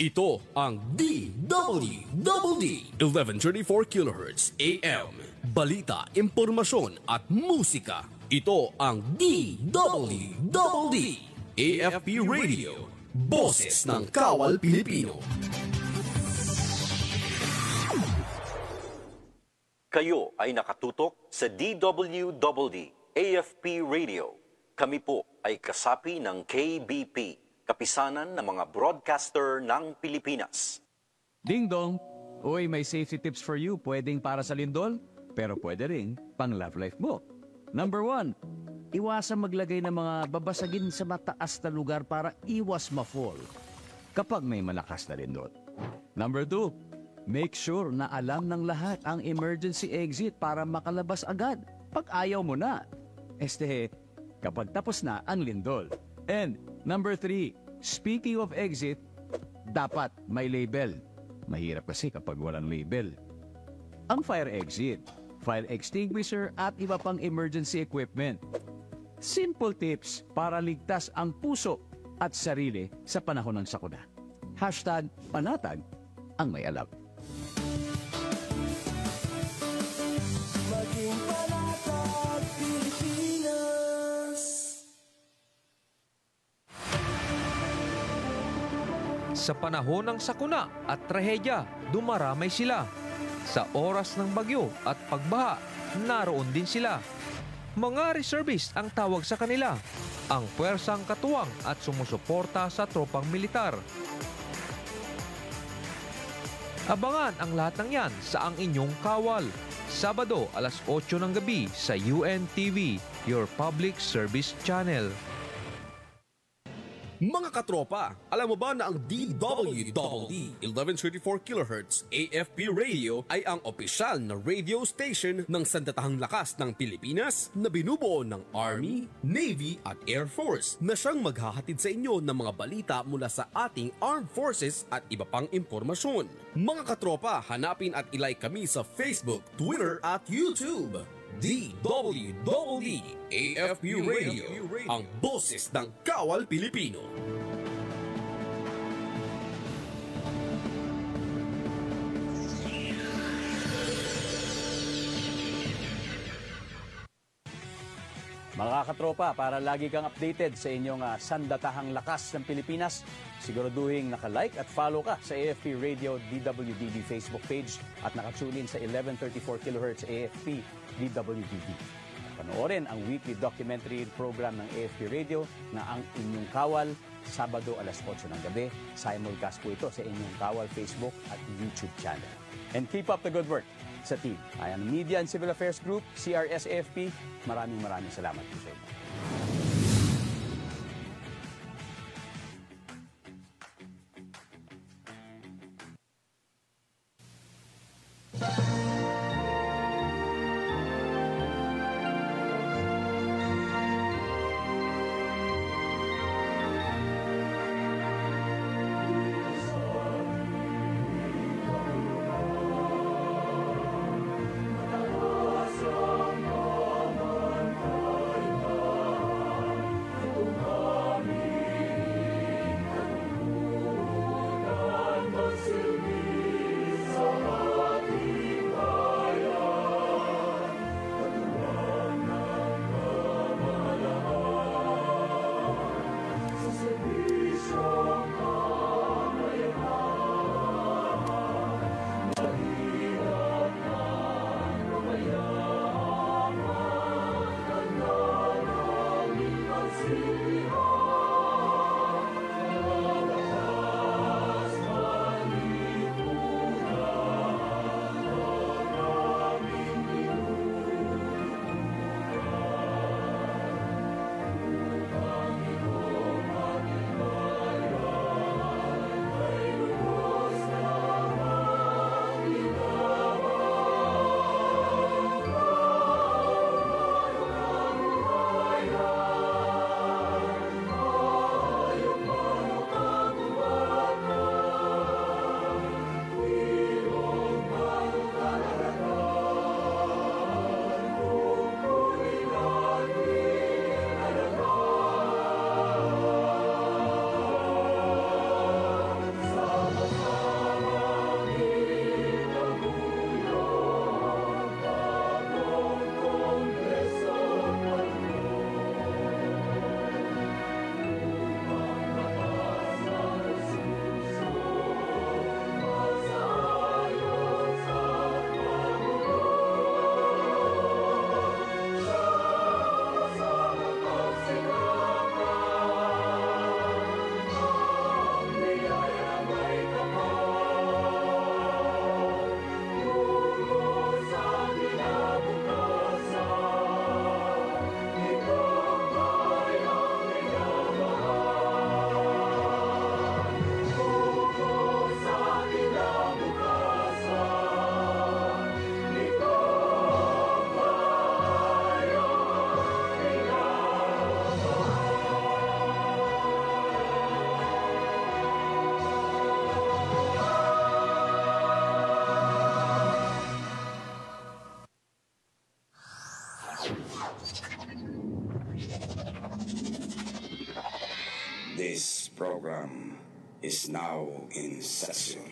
Ito ang DWDD 1134 kHz AM. Balita, impormasyon at musika. Ito ang DWDD AFP Radio. Boses ng Kawal Pilipino. Kayo ay nakatutok sa DWDD AFP Radio. Kami po ay kasapi ng KBP, Kapisanan ng mga Broadcaster ng Pilipinas. Ding dong! Uy, may safety tips for you. Pwedeng para sa lindol, pero pwede rin pang love life mo. Number 1, iwasan maglagay ng mga babasagin sa mataas na lugar para iwas ma-fall kapag may malakas na lindol. Number 2, make sure na alam ng lahat ang emergency exit para makalabas agad pag ayaw mo na. Kapag tapos na ang lindol. And number 3, speaking of exit, dapat may label. Mahirap kasi kapag walang label. Ang fire exit, fire extinguisher at iba pang emergency equipment. Simple tips para ligtas ang puso at sarili sa panahon ng sakuna. #panatag ang may alam. Maging panatag Pilipinas. Sa panahon ng sakuna at trahedya, dumaramay sila. Sa oras ng bagyo at pagbaha, naroon din sila. Mga reservist ang tawag sa kanila, ang puwersang katuwang at sumusuporta sa tropang militar. Abangan ang lahat ng yan sa ang inyong kawal. Sabado, alas 8 ng gabi sa UNTV, your public service channel. Mga katropa, alam mo ba na ang DWDD 1134 kHz AFP Radio ay ang opisyal na radio station ng Sandatahang Lakas ng Pilipinas na binubuo ng Army, Navy at Air Force na siyang maghahatid sa inyo ng mga balita mula sa ating Armed Forces at iba pang impormasyon. Mga katropa, hanapin at ilike kami sa Facebook, Twitter at YouTube. DWDD AFP Radio, ang boses ng Kawal Pilipino. Mga katropa, para lagi kang updated sa inyong sandatahang lakas ng Pilipinas, siguraduhin naka-like at follow ka sa AFP Radio DWDD Facebook page at nakatune in sa 1134 kHz AFP DWDD. Panoorin ang weekly documentary program ng AFP Radio na Ang Inyong Kawal, Sabado alas 8 ng gabi. Simulcast po ito sa Inyong Kawal Facebook at YouTube channel. And keep up the good work sa team. Ayan, Media and Civil Affairs Group, CRS-AFP, maraming salamat po sa inyo. is now in session.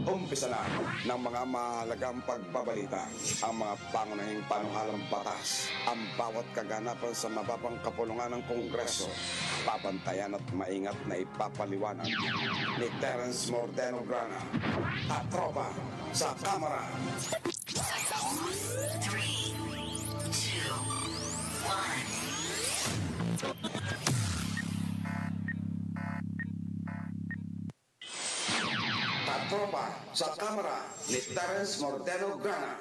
Umpisa na ng mga mahalagang pagbabalita, ang mga pangunahing panukalang batas, ang bawat kaganapan sa mababang kapulungan ng Kongreso, papantayan at maingat na ipapaliwanag ni Terence Mordeno Grana at tropa sa Kamara. 3, 2, 1. Tropa sa Kamara ni Terence Mordeno Grana.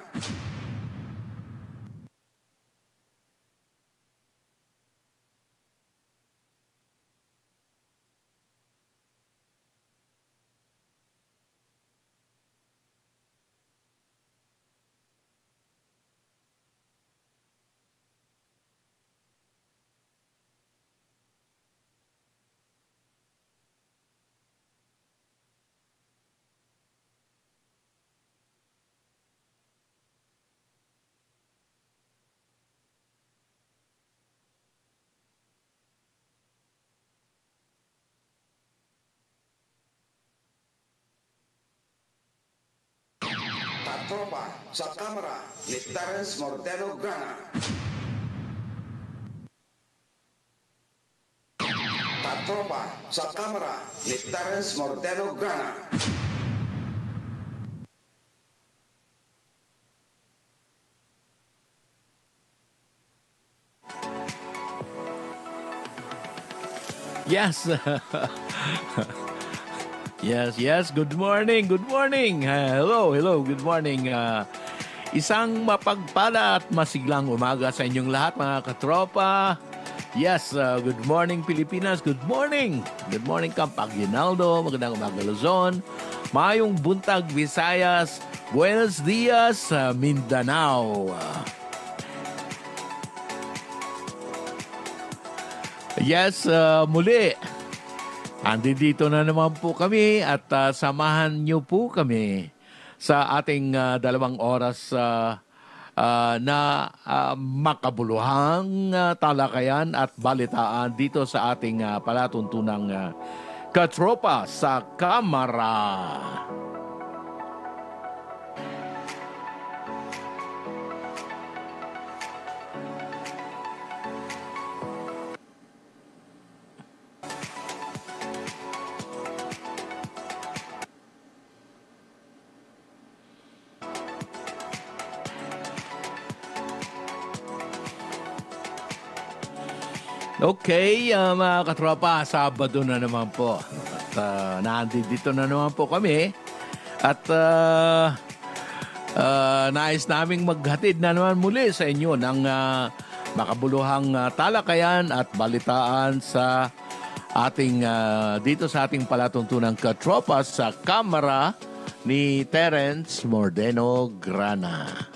Tropa sa Kamara ni Terence Mordeno Grana. Tropa sa Kamara ni Terence Mordeno Grana. Yes. Yes. Good morning. Hello. Good morning. Isang mapagpala at masiglang umaga sa inyong lahat, mga katropa. Yes, good morning Pilipinas. Good morning. Good morning Camp Aguinaldo. Magandang umaga Luzon. Mayong buntag Visayas. Buenos dias Mindanao. Yes, muli. Andito na naman po kami at samahan niyo po kami sa ating 2 oras na makabuluhang talakayan at balitaan dito sa ating palatuntunang Katropa sa Kamara. Okay, mga katropa, Sabado na naman po. At nandito na naman po kami. At nais naming maghatid na naman muli sa inyo ng makabuluhang talakayan at balitaan sa ating dito sa ating palatuntunang Katropa sa Kamara ni Terence Mordeno Grana.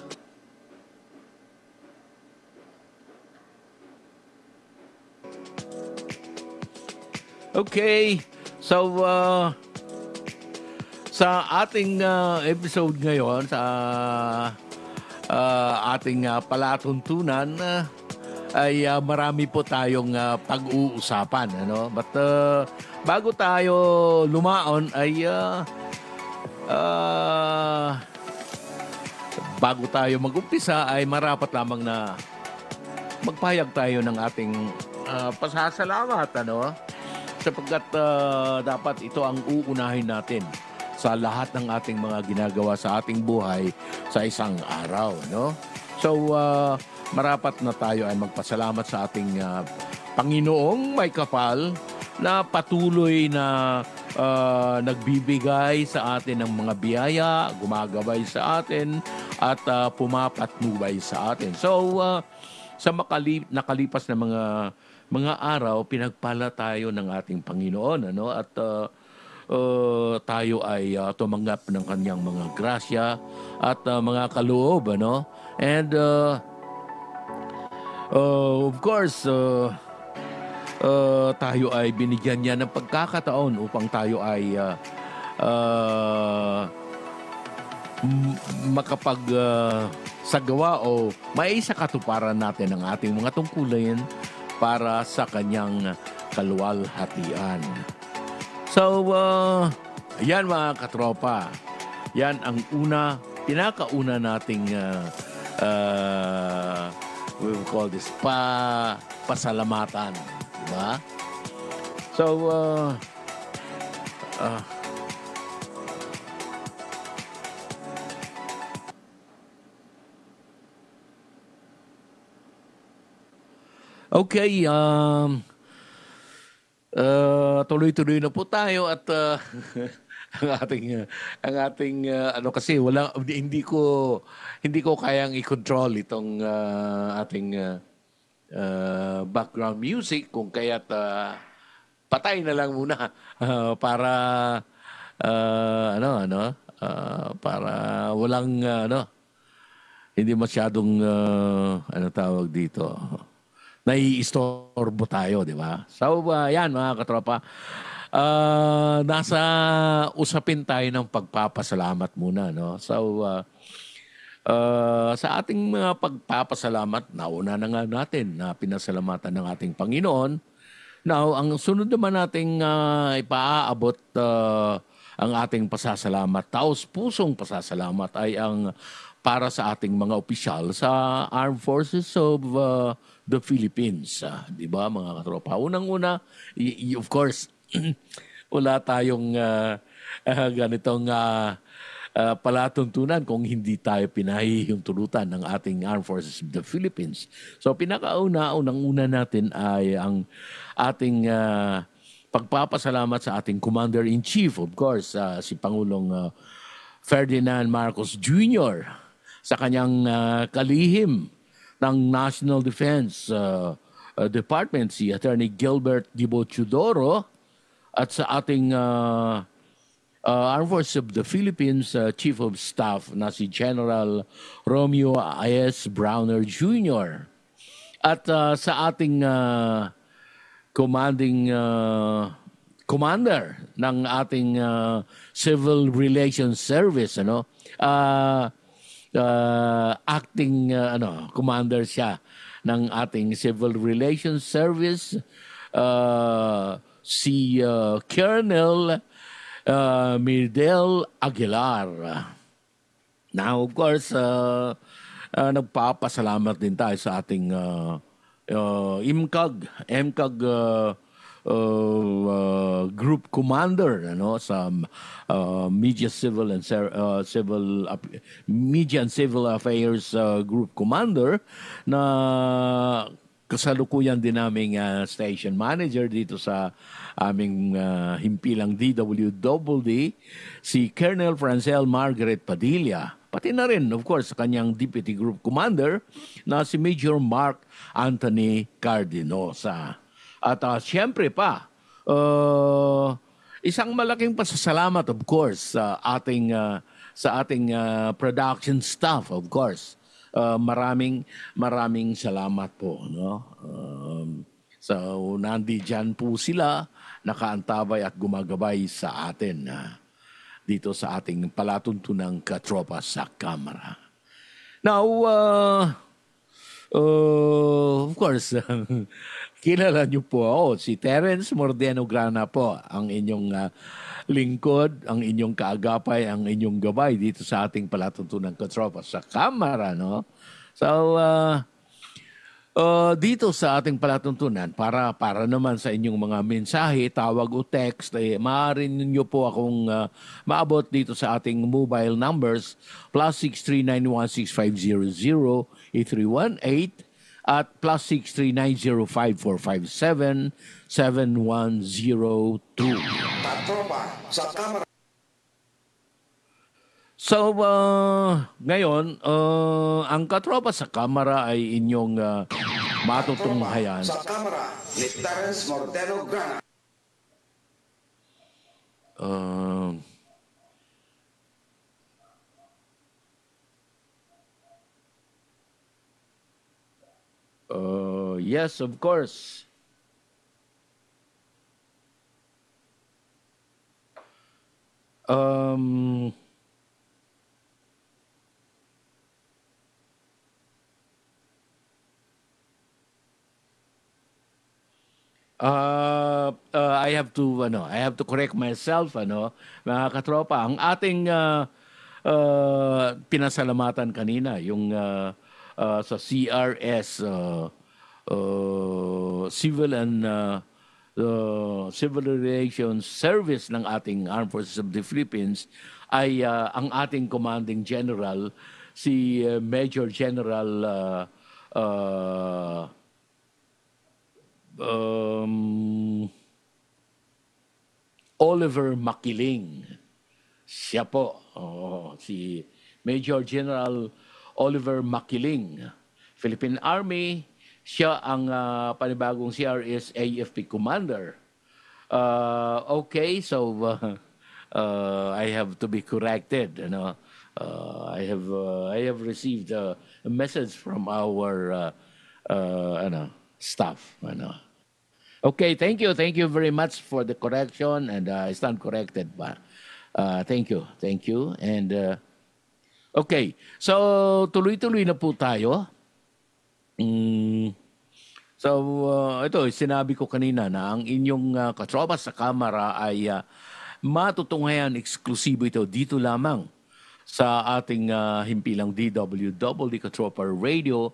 Okay, so sa ating episode ngayon, sa ating palatuntunan, ay marami po tayong pag-uusapan. Ano? But bago tayo lumaon, ay bago tayo mag-umpisa, ay marapat lamang na magpahayag tayo ng ating pasasalamat. Ano? Sapagkat dapat ito ang uunahin natin sa lahat ng ating mga ginagawa sa ating buhay sa isang araw. No? So, marapat na tayo ay magpasalamat sa ating Panginoong may kapal na patuloy na nagbibigay sa atin ng mga biyaya, gumagabay sa atin at pumapatnubay sa atin. So, sa nakalipas na mga araw, pinagpala tayo ng ating Panginoon, ano? At tayo ay tumanggap ng kanyang mga grasya at mga kaloob, ano? And of course, tayo ay binigyan niya ng pagkakataon upang tayo ay sagawa o maisa katuparan natin ang ating mga tungkulin para sa kanyang kaluwalhatian. So, yan mga katropa. Yan ang pinakauna nating we will call this pasalamatan. Diba? So, okay, tuloy-tuloy na po tayo at ang ating ano kasi hindi ko kayang i-control itong ating background music kung kaya't patay na lang muna para para walang hindi masyadong ano tawag dito. Naiistorbo tayo, di ba? So, yan mga katropa. Nasa usapin tayo ng pagpapasalamat muna, no? So, sa ating mga pagpapasalamat, nauna na nga natin na pinasalamatan ng ating Panginoon. Now, ang sunod naman nating ipaaabot ang ating pasasalamat, taos-pusong pasasalamat ay ang para sa ating mga opisyal sa Armed Forces of the Philippines. Di ba, mga katropa? Unang-una, of course, wala tayong ganitong palatuntunan kung hindi tayo pinahihintulutan ng ating Armed Forces of the Philippines. So, unang-una natin ay ang ating pagpapasalamat sa ating Commander-in-Chief, of course, si Pangulong Ferdinand Marcos Jr., sa kanyang kalihim ng National Defense Department, si Attorney Gilbert Gibo Chudoro, at sa ating Armed Forces of the Philippines Chief of Staff na si General Romeo I.S. Browner Jr. At sa ating commander ng ating Civil Relations Service, acting commander siya ng ating Civil Relations Service, si Colonel Miguel Aguilar. Now, of course, nagpapasalamat din tayo sa ating MCAG group commander sa Media and Civil Affairs group commander na kasalukuyan din naming station manager dito sa aming himpilang DWDD, si Colonel Francel Margaret Padilla. Pati na rin, of course, sa kanyang Deputy Group Commander na si Major Mark Anthony Cardinosa. At siyempre pa, isang malaking pasasalamat, of course, sa ating production staff, of course. Maraming salamat po, no? So, nandiyan po sila, nakaantabay at gumagabay sa atin dito sa ating palatuntunang katropa sa Kamara. Now, of course, kilala niyo po ako, si Terence Mordeno Grana po, ang inyong lingkod, ang inyong kaagapay, ang inyong gabay dito sa ating palatuntunang katropa sa Kamara, no? So, dito sa ating palatuntunan, para naman sa inyong mga mensahe, tawag o text, maaari niyo po akong maabot dito sa ating mobile numbers, +639-16500-8318 at +639-05457-7102. Katropa sa Kamara. So, ngayon, ang katropa sa Kamara ay inyong matutunghayan. Sa Kamara ni Terence Mordeno Grana. Yes, of course. I have to correct myself, mga katropa. Ang ating pinasalamatan kanina, yung sa CRS, Civil and Civil Relations Service ng ating Armed Forces of the Philippines, ay ang ating commanding general, si Major General Oliver Makiling. Siya po, si Major General Oliver Makiling, Philippine Army. Siya ang panibagong CRS AFP commander. Okay, so I have to be corrected. I have received a message from our staff. Okay, thank you very much for the correction, and I stand corrected. Thank you. And okay, so tuloy-tuloy na po tayo. Ito, sinabi ko kanina na ang inyong katropa sa kamera ay matutunghayan eksklusibo ito dito lamang sa ating himpilang DWD Katropa Radio,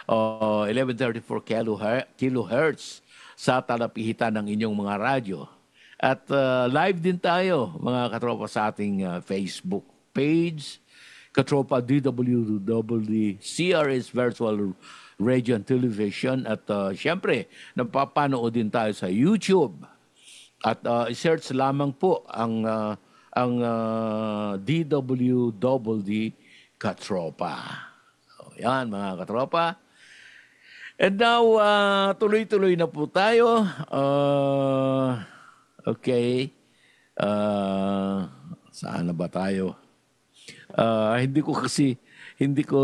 1134 kilohertz sa talapihitan ng inyong mga radyo. At live din tayo, mga katropa, sa ating Facebook page, Katropa DWD CRS Virtual Radio and Television. At syempre, napapanood din tayo sa YouTube. At i-search lamang po ang DWD Katropa. Yan, mga katropa. And now, tuloy-tuloy na po tayo. Okay. Saan na ba tayo? Hindi ko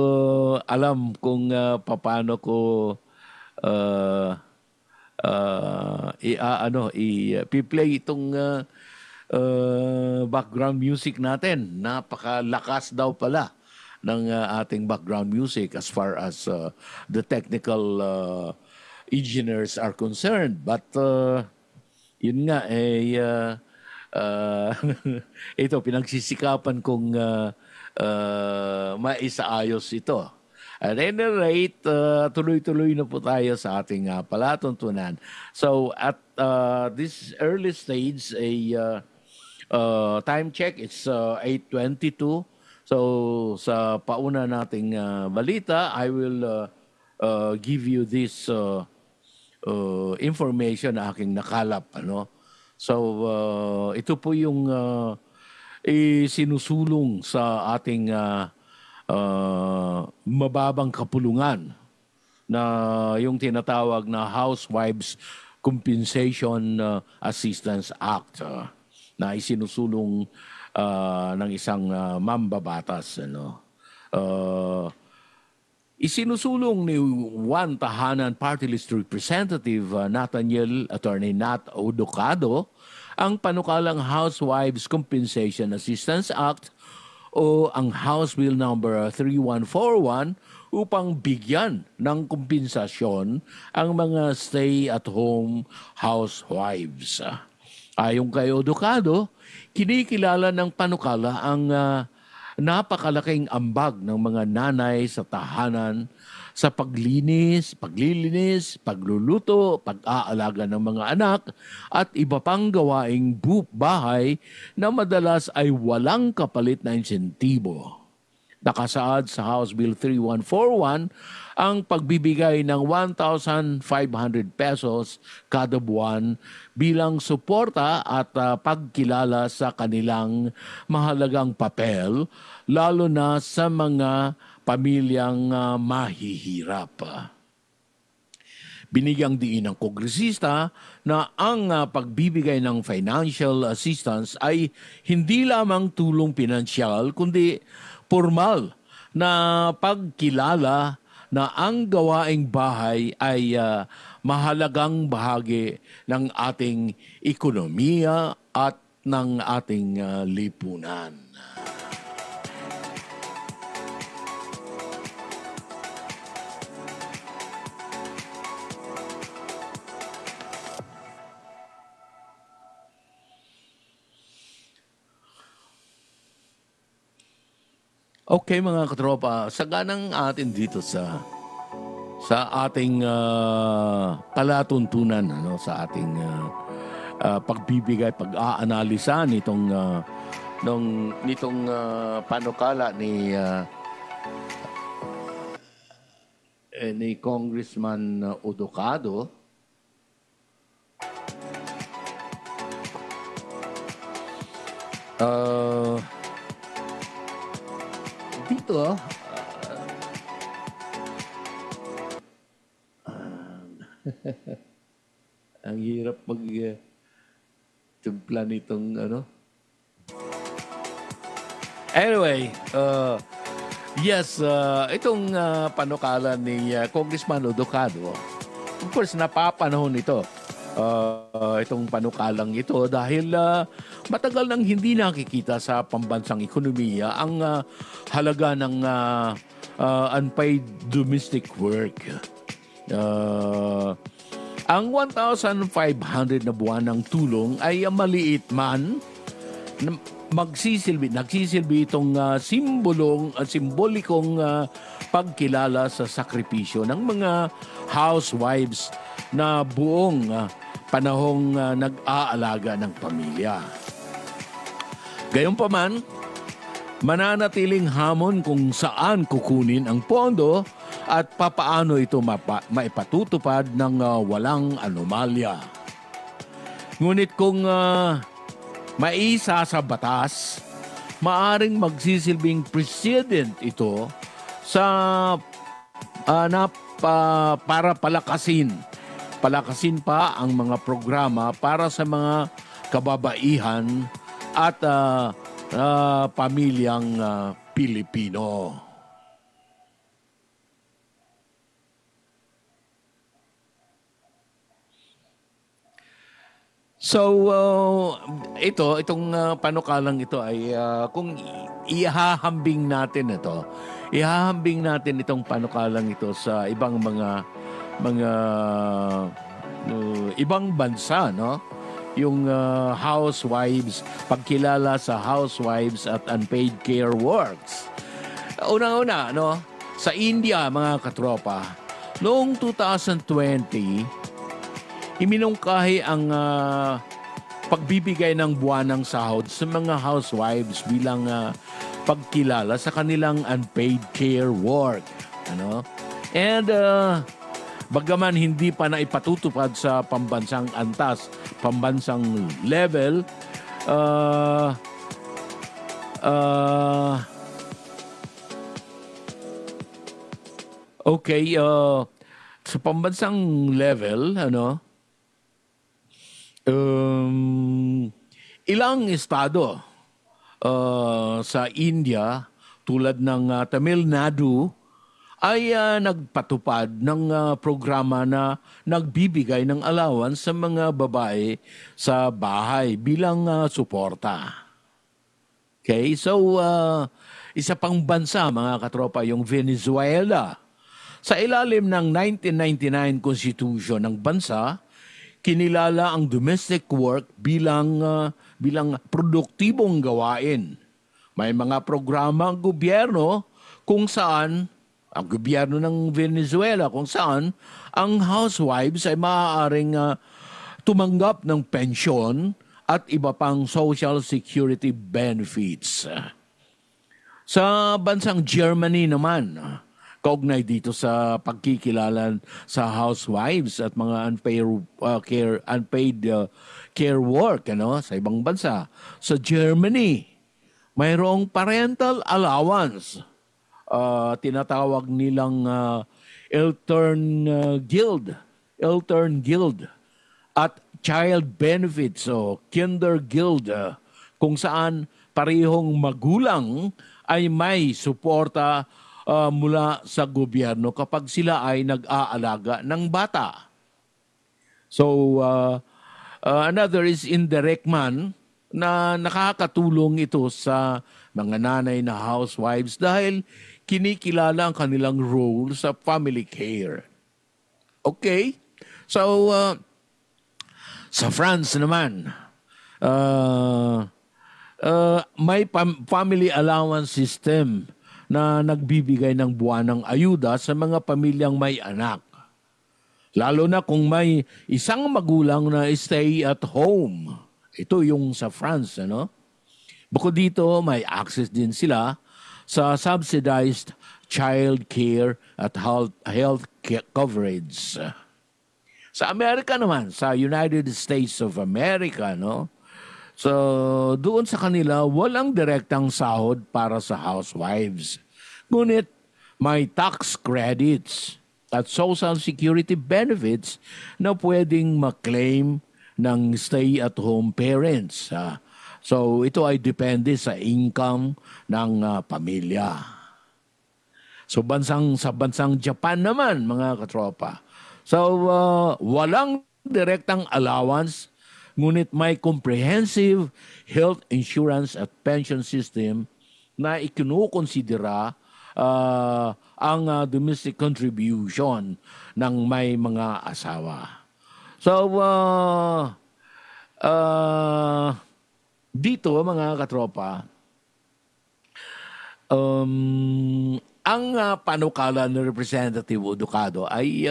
alam kung paano ko i-play itong background music natin. Napakalakas daw pala ng ating background music as far as the technical engineers are concerned. But yun nga, ito, pinagsisikapan kong maisaayos ito. At any rate, tuloy-tuloy na po tayo sa ating palatuntunan. So, at this early stage, time check, it's 8:22. So, sa pauna nating balita, I will give you this information na aking nakalap. So, ito po yung sinusulong sa ating mababang kapulungan na yung tinatawag na Housewives Compensation Assistance Act na isinusulong ng isang mambabatas. Isinusulong ni Juan Tahanan Party List Representative Attorney Nat Odocado ang panukalang Housewives Compensation Assistance Act o ang House Bill number 3141 upang bigyan ng kompensasyon ang mga stay-at-home housewives. Ayon kay Odocado, kinikilala ng panukala ang napakalaking ambag ng mga nanay sa tahanan sa paglilinis, pagluluto, pag-aalaga ng mga anak at iba pang gawaing bahay na madalas ay walang kapalit na insentibo. Nakasaad sa House Bill 3141 ang pagbibigay ng 1,500 pesos kada buwan bilang suporta at pagkilala sa kanilang mahalagang papel, lalo na sa mga pamilyang mahihirap. Binigyang diin ng kongresista na ang pagbibigay ng financial assistance ay hindi lamang tulong pinansyal kundi formal na pagkilala na ang gawaing bahay ay mahalagang bahagi ng ating ekonomiya at ng ating lipunan. Okay mga katropa, saganang atin dito sa ating palatuntunan, ano, sa ating pagbibigay, pag-aanalisa nitong panukala ni Congressman Odocado. Dito, ang hirap timpla nitong ano. Anyway, yes, itong panukala ni Congressman Odocado, of course, napapanahon ito. Itong panukalang ito dahil matagal nang hindi nakikita sa pambansang ekonomiya ang halaga ng unpaid domestic work. Ang 1,500 na buwan ng tulong ay maliit man, nagsisilbi itong simbolikong pagkilala sa sakripisyo ng mga housewives na buong panahong nag-aalaga ng pamilya. Gayunpaman, mananatiling hamon kung saan kukunin ang pondo at papaano ito maipatutupad ng walang anomalya. Ngunit kung maisa sa batas, maaring magsisilbing precedent ito sa para palakasin pa ang mga programa para sa mga kababaihan at pamilyang Pilipino. So, itong panukalang ito ay kung ihahambing natin itong panukalang ito sa ibang mga ibang bansa, no? Yung housewives, pagkilala sa housewives at unpaid care works. Unang-una, no? Sa India, mga katropa, noong 2020, iminungkahi ang pagbibigay ng buwanang sahod sa mga housewives bilang pagkilala sa kanilang unpaid care work. Ano? And bagaman hindi pa na ipatutupad sa pambansang level, sa pambansang level, ilang estado sa India tulad ng Tamil Nadu ay nagpatupad ng programa na nagbibigay ng allowance sa mga babae sa bahay bilang suporta. Okay, so isa pang bansa, mga katropa, yung Venezuela. Sa ilalim ng 1999 Constitution ng bansa, kinilala ang domestic work bilang produktibong gawain. May mga programa ang gobyerno ang gobyerno ng Venezuela kung saan ang housewives ay maaaring tumanggap ng pensyon at iba pang social security benefits. Sa bansang Germany naman, kaugnay dito sa pagkikilala sa housewives at mga unpaid care work sa ibang bansa. Sa Germany, mayroong parental allowance. Tinatawag nilang Eltern Guild at child benefits o Kindergeld kung saan parehong magulang ay may suporta mula sa gobyerno kapag sila ay nag-aalaga ng bata. So, another is indirect man na nakakatulong ito sa mga nanay na housewives dahil kinikilala ang kanilang role sa family care. Okay? So, sa France naman, may family allowance system na nagbibigay ng buwanang ayuda sa mga pamilyang may anak. Lalo na kung may isang magulang na stay at home. Ito yung sa France, ano? Bukod dito, may access din sila sa subsidized child care at health coverage. Sa Amerika naman, sa United States of America, no? So, doon sa kanila, walang direktang sahod para sa housewives. Ngunit, may tax credits at social security benefits na pwedeng maklaim ng stay-at-home parents. So, ito ay depende sa income ng pamilya. So, sa bansang Japan naman, mga katropa. So, walang direktang allowance, ngunit may comprehensive health insurance at pension system na ikinukonsidera ang domestic contribution ng may mga asawa. So, dito, mga katropa, ang panukala ni Representative Ducado ay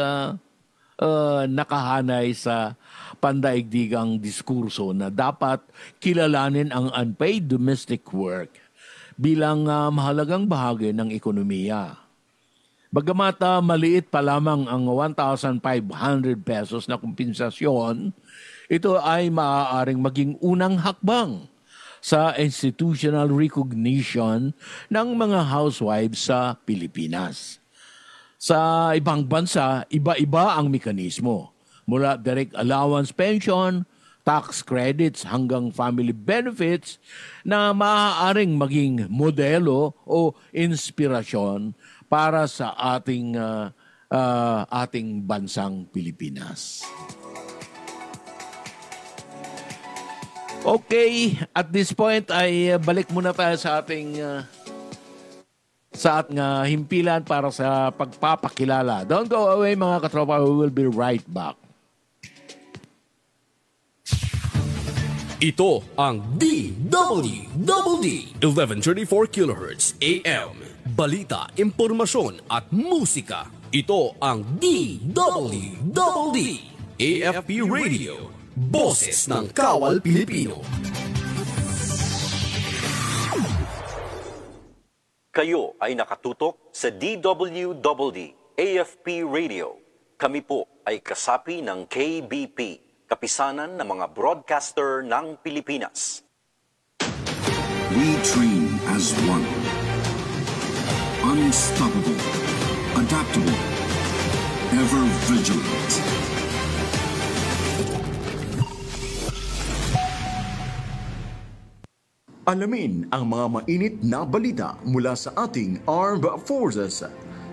nakahanay sa pandaigdigang diskurso na dapat kilalanin ang unpaid domestic work bilang mahalagang bahagi ng ekonomiya. Bagamat maliit pa lamang ang 1,500 pesos na kompensasyon, ito ay maaaring maging unang hakbang sa institutional recognition ng mga housewives sa Pilipinas. Sa ibang bansa, iba-iba ang mekanismo. Mula direct allowance pension, tax credits hanggang family benefits na maaaring maging modelo o inspirasyon para sa ating bansang Pilipinas. Okay, at this point ay balik muna tayo sa ating himpilan para sa pagpapakilala. Don't go away, mga katropa. We will be right back. Ito ang DWDD 1134 kHz AM. Balita, impormasyon at musika. Ito ang DWDD AFP Radio. Boses ng Kawal Pilipino. Kayo ay nakatutok sa DWDD AFP Radio. Kami po ay kasapi ng KBP, Kapisanan ng mga Broadcaster ng Pilipinas. We train as one. Unstoppable, adaptable, ever vigilant. Alamin ang mga mainit na balita mula sa ating Armed Forces.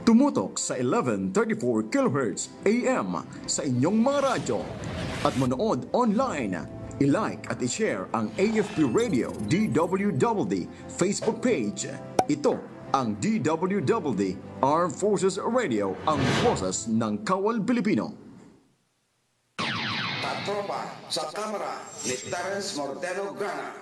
Tumutok sa 1134 kHz AM sa inyong mga radyo. At manood online. I-like at i-share ang AFP Radio DWWD Facebook page. Ito ang DWWD Armed Forces Radio, ang boses ng Kawal Pilipino. Katropa sa kamera ni Terence Mortelo Grana.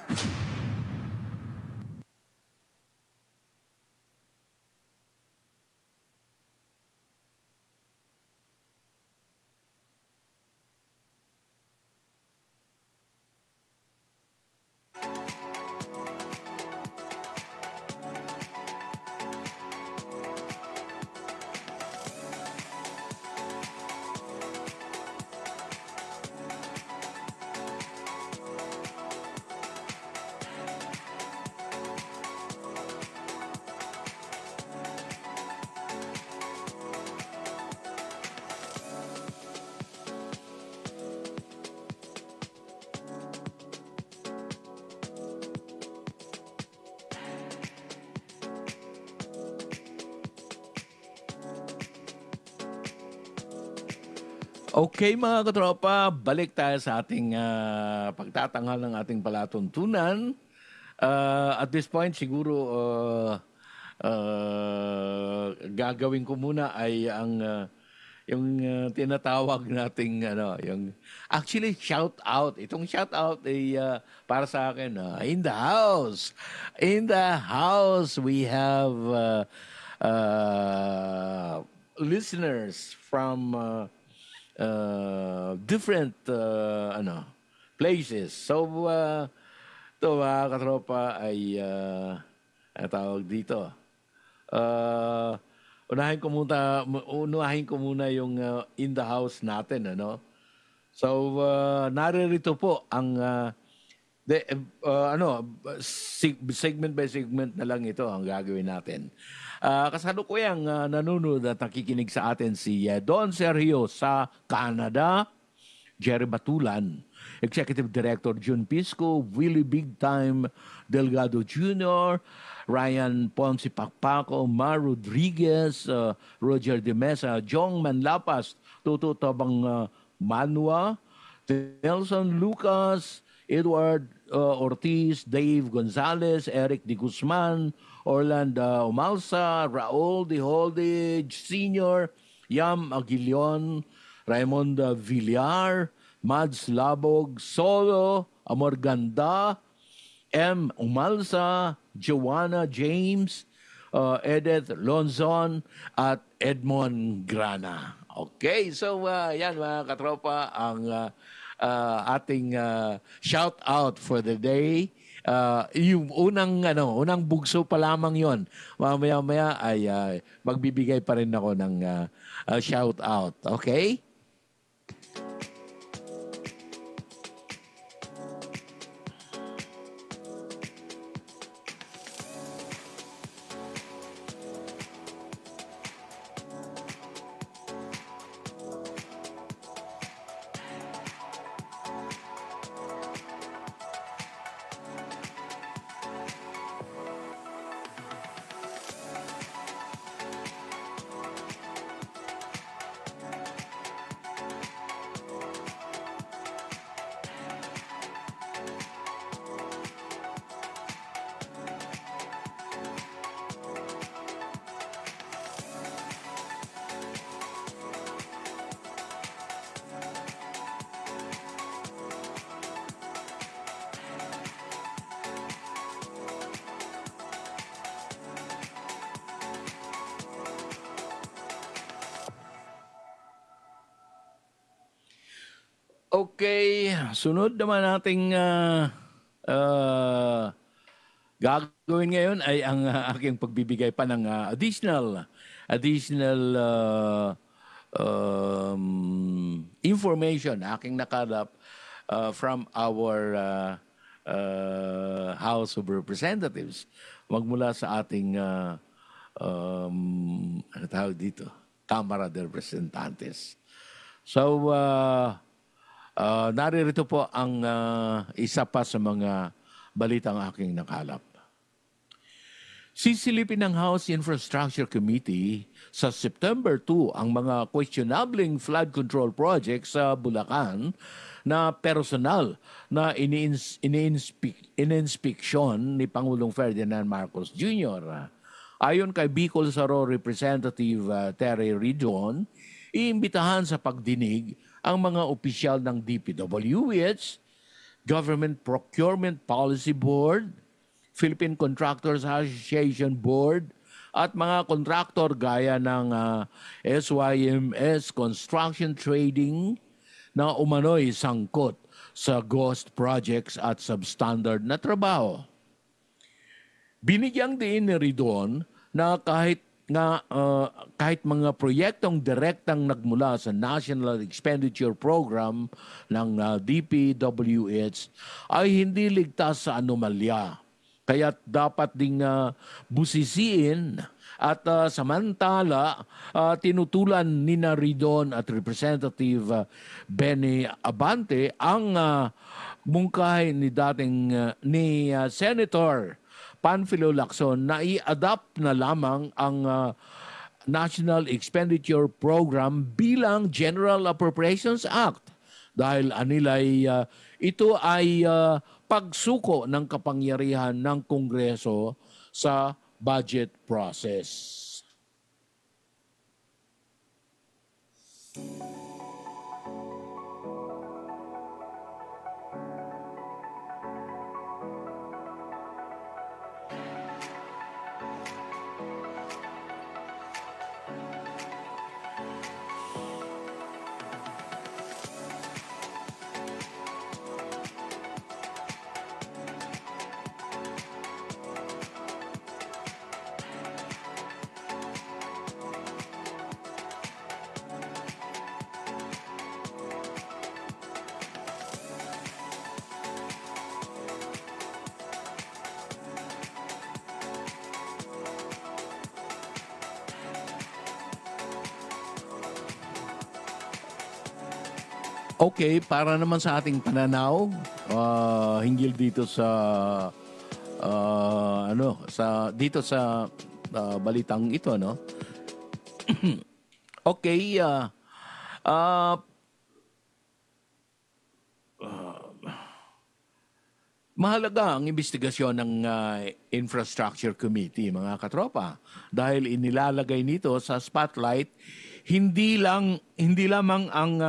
Okay, mga katropa, balik tayo sa ating pagtatanghal ng ating palatuntunan. At this point, siguro gagawin ko muna ay ang tinatawag nating yung actually shout out. Itong shout out ay para sa akin in the house. In the house we have listeners from different places. So ito mga katropa ay tawag dito. Unahin ko muna yung in the house natin, ano. So naririto po ang segment by segment na lang ito ang gagawin natin. Kasalukuyang nanonood at nakikinig sa atin si Don Sergio sa Canada, Jerry Batulan, Executive Director June Pisco, Willie Big Time Delgado Jr., Ryan Ponce Pacpaco, Mar Rodriguez, Roger De Mesa, Jong Manlapas, Tuto Tabang Manua, Nelson Lucas, Edward Ortiz, Dave Gonzalez, Eric De Guzman, Orlando Umalsa, Raul De Holdage Sr., Yam Aguilion, Raymond Villar, Mads Labog, Solo, Amor Ganda, M. Umalsa, Joanna James, Edith Lonzon, at Edmond Grana. Okay, so yan mga katropa ang ating shout out for the day. Yung unang bugso pa lamang yon. Mamaya-maya ay magbibigay pa rin ako ng shout out. Okay? Okay, sunod naman nating gagawin ngayon ay ang aking pagbibigay pa ng additional information aking nakalap from our House of Representatives magmula sa ating ano tawag dito, Kamara de Representantes. So naririto po ang isa pa sa mga balitang aking nakalap. Sisilipin ng House Infrastructure Committee sa September 2 ang mga questionabling flood control projects sa Bulacan na personal na ininspeksyon ni Pangulong Ferdinand Marcos Jr. Ayon kay Bicol Saro Representative Terry Ridon, iimbitahan sa pagdinig ang mga opisyal ng DPWH, Government Procurement Policy Board, Philippine Contractors Association Board, at mga kontraktor gaya ng SYMS Construction Trading na umano'y sangkot sa ghost projects at substandard na trabaho. Binigyang din ni Ridon na kahit mga proyektong direktang nagmula sa National Expenditure Program ng DPWH ay hindi ligtas sa anomalya. Kaya dapat ding busisiin at samantala tinutulan ni Ridon at Representative Benny Abante ang mungkahi ni Senator Panfilo Lacson na i-adapt na lamang ang National Expenditure Program bilang General Appropriations Act dahil anilay ito ay pagsuko ng kapangyarihan ng Kongreso sa budget process. Okay, para naman sa ating pananaw, hinggil dito sa dito sa balitang ito, no? Okay, mahalaga ang investigasyon ng Infrastructure Committee, mga katropa, dahil inilalagay nito sa spotlight hindi lamang ang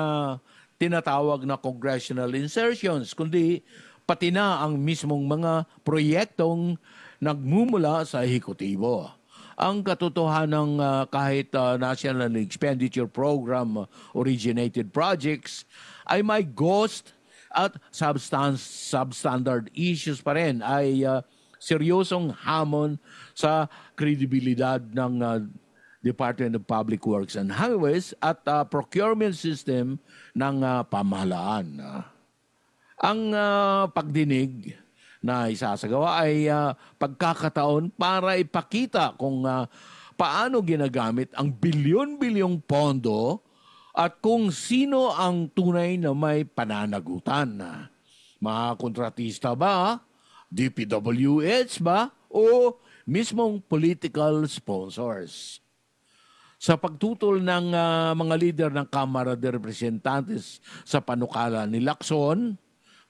tinatawag na congressional insertions, kundi pati na ang mismong mga proyektong nagmumula sa ehekutibo. Ang katotohanan ng kahit National Expenditure Program originated projects ay may ghost at substandard issues pa rin, ay seryosong hamon sa kredibilidad ng Department of Public Works and Highways at procurement system ng pamahalaan. Ang pagdinig na isasagawa ay pagkakataon para ipakita kung paano ginagamit ang bilyon-bilyong pondo at kung sino ang tunay na may pananagutan. Mga kontratista ba? DPWH ba? O mismong political sponsors? Sa pagtutol ng mga lider ng Kamara de Representantes sa panukala ni Lacson,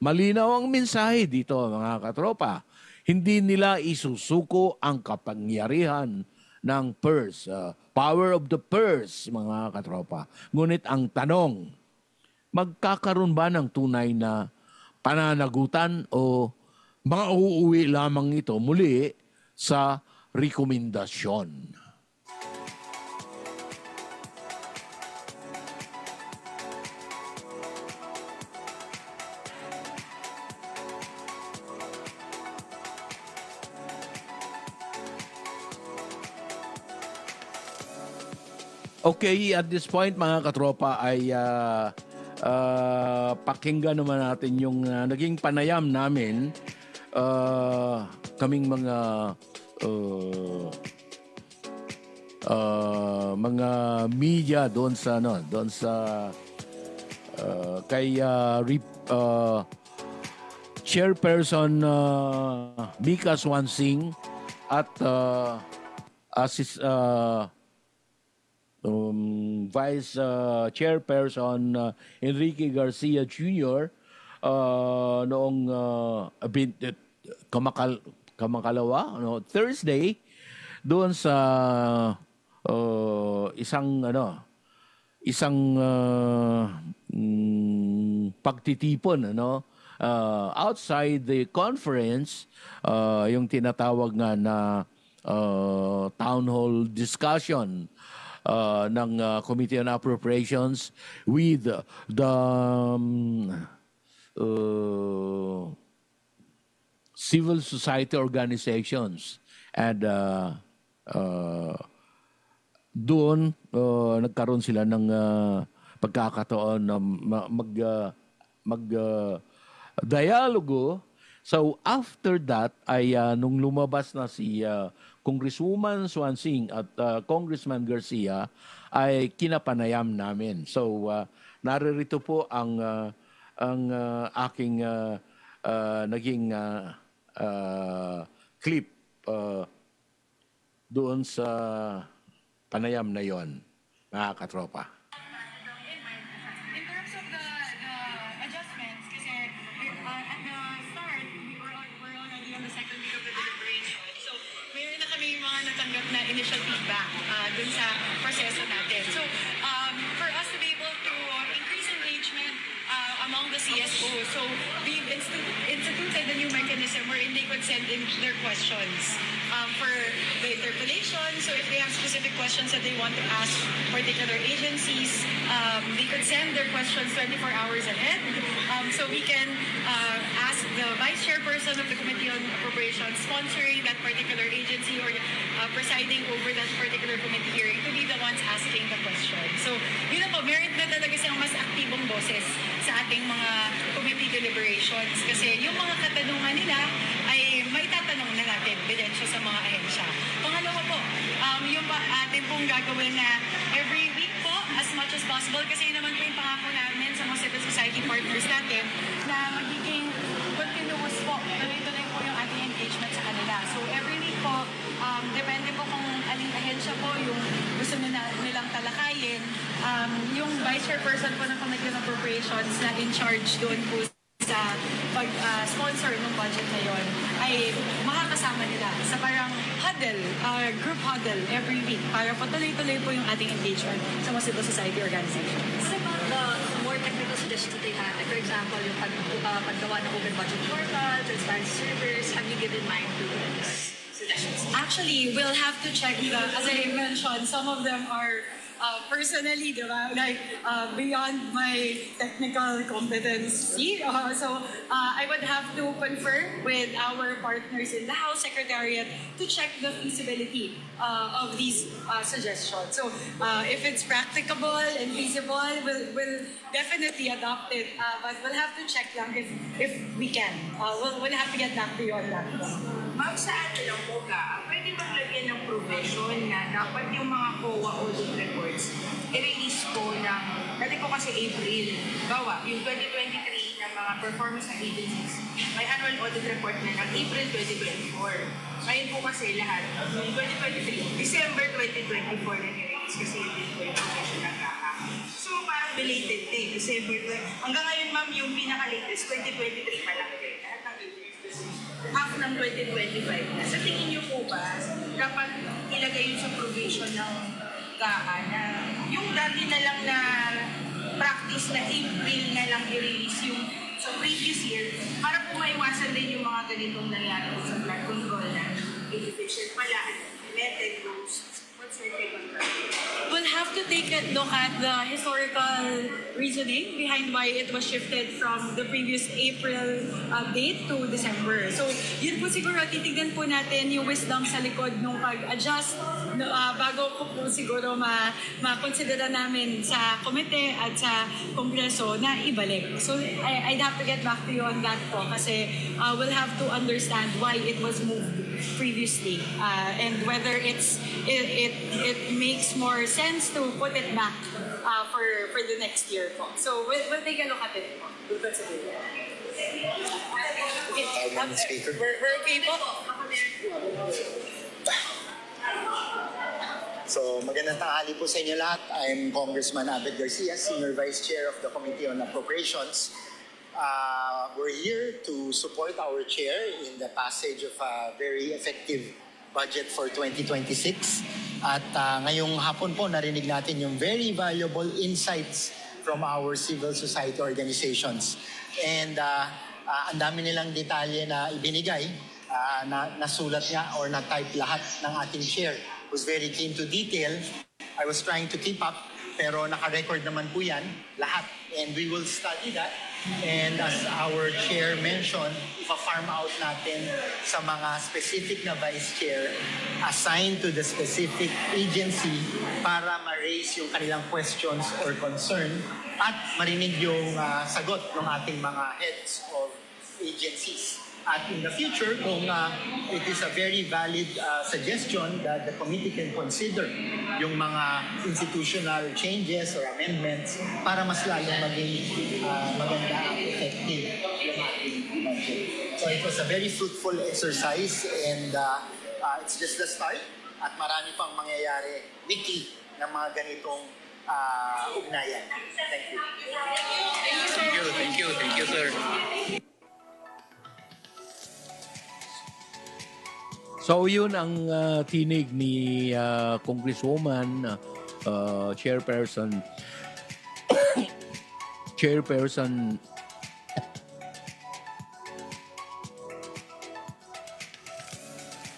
malinaw ang mensahe dito, mga katropa. Hindi nila isusuko ang kapangyarihan ng purse, power of the purse, mga katropa. Ngunit ang tanong, magkakaroon ba ng tunay na pananagutan o mga uuwi lamang ito muli sa rekomendasyon? Okay, at this point mga katropa ay pakinggan naman natin yung naging panayam namin, kaming mga media doon sa kay Chairperson Mika Swansing at Vice Chairperson Enrique Garcia Jr. Noong Thursday doon sa isang pagtitipon outside the conference, yung tinatawag nga na town hall discussion ng Committee on Appropriations with the civil society organizations. And doon nagkaroon sila ng pagkakataon na mag-dialogo. So after that ay nung lumabas na si Congresswoman Swansing at Congressman Garcia ay kinapanayam namin. So naririto po ang aking naging clip doon sa panayam na yon, mga katropa. Initial feedback dun sa proseso natin. So, for us to be able among the CSOs. So we've instituted a new mechanism wherein they could send in their questions for the interpellation. So if they have specific questions that they want to ask particular agencies, they could send their questions 24 hours ahead. So we can ask the Vice Chairperson of the Committee on Appropriations sponsoring that particular agency or presiding over that particular committee hearing to be the ones asking the question. So yun na po, merit na talaga siyang mas aktibong boses sa ating mga committee deliberations kasi yung mga katanungan nila ay may tatanong na natin bidensyo sa mga ahensya. Pangalawa po, yung atin pong gagawin na every week po, as much as possible, kasi yun naman po yung pangako namin sa mga civil society partners natin na magiging continuous po, tuloy-tuloy po yung ating engagement sa kanila. So every week po, depende po kung aling ahensya po yung gusto nilang talakayin, yung Vice Chairperson po ng Committee on Appropriations na in charge doon po sa pag-sponsor ng budget na yun ay makakasama nila sa parang huddle, group huddle every week para po tuloy-tuloy po yung ating engagement sa mga civil society organizations. What about the more technical suggestions that they have? Like for example, yung paggawa ng open budget portal, transparency servers, have you given mind to those suggestions? Actually, we'll have to check as I mentioned, some of them are personally, diba? Like, beyond my technical competency. So, I would have to confer with our partners in the House Secretariat to check the feasibility of these suggestions. So, if it's practicable and feasible, we'll definitely adopt it. But we'll have to check lang if we can. We'll have to get back to you on that. Ma'am, sa ano lang po ka, pwede maglagyan ng provision na dapat yung mga COA audit reports i-release po ng, dati po kasi April, bawa, yung 2023 ng mga performance ng agencies, may annual audit report na ng April 2024. Ngayon po kasi lahat, yung 2023, December 2024 na i-release kasi yun din po yung provision ng KAHA. So parang belated din, December 20. Hanggang ngayon ma'am, yung pinaka-latest, 2023 pa lang din. Half ng 2025 na. Sa tingin niyo po ba, dapat ilagay yun sa provision ng KAHA na yung dati na lang na practice na April na lang i-release yung sa previous year para po maiwasan din yung mga ganitong nangyari sa flood control na inefficient pala at implemented those. What's your take on that? We'll have to take a look at the historical reasoning behind why it was shifted from the previous April date to December. So, yun po siguro, titignan po natin yung wisdom sa likod nung pag-adjust bago ko po siguro ma-considera namin sa komite at sa kongreso na ibalik. So, I'd have to get back to you on that po kasi we'll have to understand why it was moved previously and whether it makes more sense to put it back for the next year po. So we'll take a look at it po. We'll consider it. We're okay po. So magandang tanghali po sa inyo lahat. I'm Congressman Abed Garcia, Senior Vice Chair of the Committee on Appropriations. We're here to support our chair in the passage of a very effective budget for 2026. At ngayong hapon po narinig natin yung very valuable insights from our civil society organizations. And ang dami nilang detalye na ibinigay, na nasulat nga or na-type lahat ng ating chair. Was very keen to detail. I was trying to keep up, pero naka-record naman po yan lahat. And we will study that. And as our chair mentioned, ipa-farm out natin sa mga specific na vice chair assigned to the specific agency para ma-raise yung kanilang questions or concern at marinig yung sagot ng ating mga heads of agencies. At in the future, kung it is a very valid suggestion that the committee can consider yung mga institutional changes or amendments para mas lalong maging maganda at effective yung ating budget. So it was a very fruitful exercise and it's just the start at marami pang mangyayari weekly ng mga ganitong ugnayan. Thank you. Thank you, sir. So yun ang tinig ni Congresswoman, Chairperson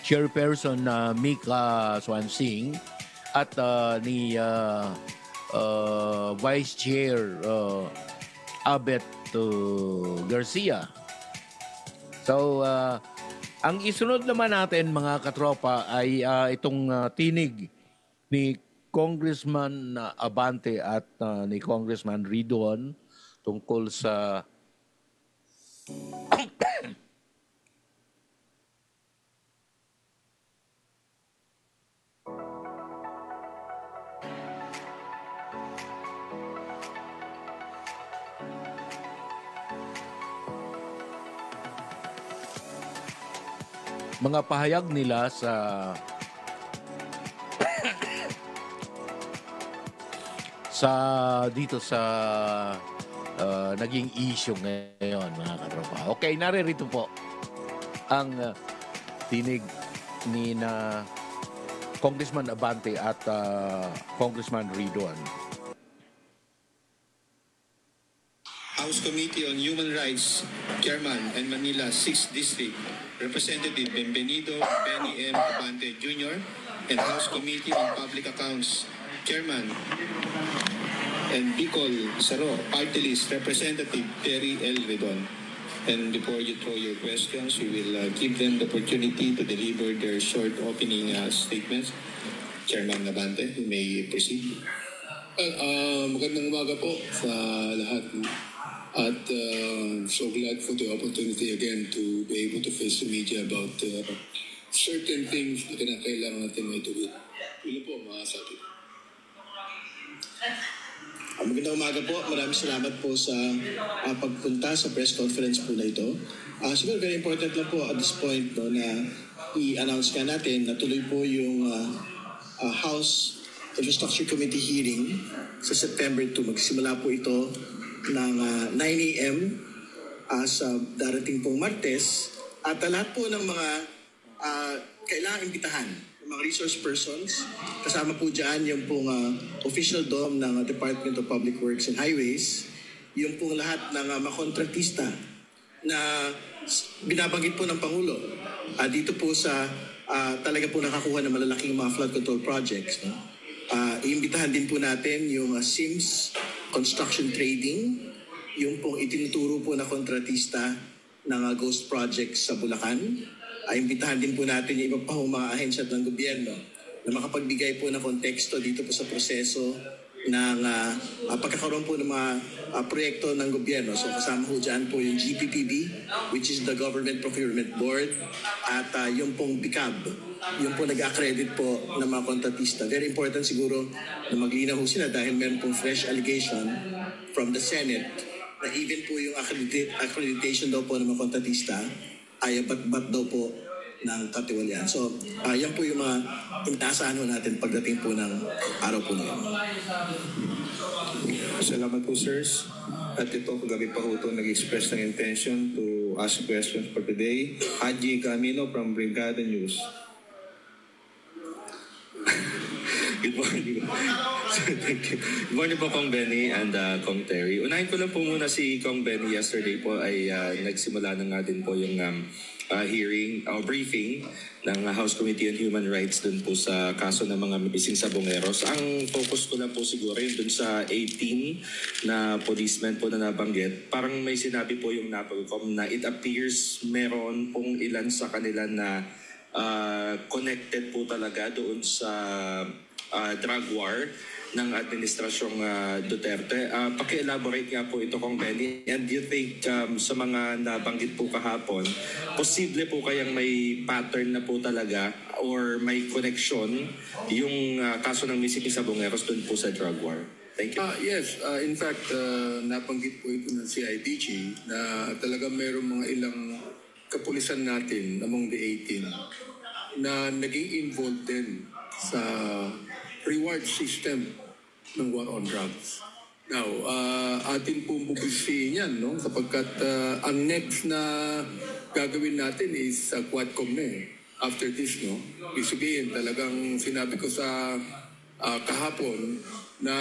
Chairperson na Mika Swansing at ni Vice Chair Abet Garcia. So, ang isunod naman natin mga katropa ay itong tinig ni Congressman Abante at ni Congressman Ridwan tungkol sa mga pahayag nila dito sa naging issue ngayon mga katropa. Okay, naririto po ang tinig ni na Congressman Abante at Congressman Ridwan. House Committee on Human Rights Chairman and Manila 6th District Representative Benvenido Benny M. Abante Jr. and House Committee on Public Accounts Chairman and Bicol Saro Party List Representative Terry L. Redon. And before you throw your questions, we will give them the opportunity to deliver their short opening statements. Chairman Abante, you may proceed. Magandang umaga po sa lahat. At so glad for the opportunity again to be able to face the media about certain things na kinakailangan natin may tuwid. Yun po, mga sabi. Magandang umaga po. Maraming salamat po sa pagpunta sa press conference po na ito. Siguro very important lang po at this point no, na i-announce ka natin na tuloy po yung House Infrastructure Committee hearing sa September 2. Magsimula po ito ng 9 a.m. Sa darating pong Martes. At lahat po ng mga kailangang imbitahan mga resource persons. Kasama po dyan yung pong official dome ng Department of Public Works and Highways, yung pong lahat ng mga kontratista na binabanggit po ng Pangulo. Dito po sa talaga po nakakuha ng malalaking mga flood control projects. No? Iimbitahan din po natin yung SIMS Construction Trading, yung pong itinuturo po na kontratista ng ghost projects sa Bulacan. Imbitahan din po natin yung iba pa mga ahensya ng gobyerno na makapagbigay po ng konteksto dito po sa proseso ng pagkakaroon po ng mga proyekto ng gobyerno. So kasama po dyan po yung GPPB, which is the Government Procurement Board, at yung pong BICAB, yung po nag-accredit po ng mga kontratista. Very important siguro na maglinaw sila dahil meron pong fresh allegation from the Senate na even po yung accreditation daw po ng mga kontratista ay bat-bat daw po ng katiwalian. So, yan po yung mga inaasahan natin pagdating po ng araw po na yun. Salamat po, sirs. At ito, kagabi pa po ito nag-express ng intention to ask questions for today. Haji Camino from Brigada News. Good morning. Thank you. Good morning po, Kong Benny and Kong Terry. Unahin ko lang po muna si Kong Benny. Yesterday po ay nagsimula na nga din po yung hearing, briefing ng House Committee on Human Rights dun po sa kaso ng mga missing sabongeros. Ang focus ko lang po siguro yun dun sa 18 na policemen po na nabanggit. Parang may sinabi po yung NAPOLCOM na it appears meron pong ilan sa kanila na connected po talaga doon sa drug war ng administrasyong Duterte. Paki-elaborate nga po ito, Kong Benny. And do you think sa mga nabanggit po kahapon, posible po kayang may pattern na po talaga or may connection yung kaso ng missing sabongeros doon po sa drug war? Thank you. Yes, in fact, nabanggit po ito ng CIDG na talaga mayroong mga ilang kapulisan natin among the 18 na naging involved din sa reward system ng war on drugs. Now, atin pong bubisiin yan, no? Sapagkat ang next na gagawin natin is Quadcom na eh. After this, no? Ibig talagang sinabi ko sa kahapon na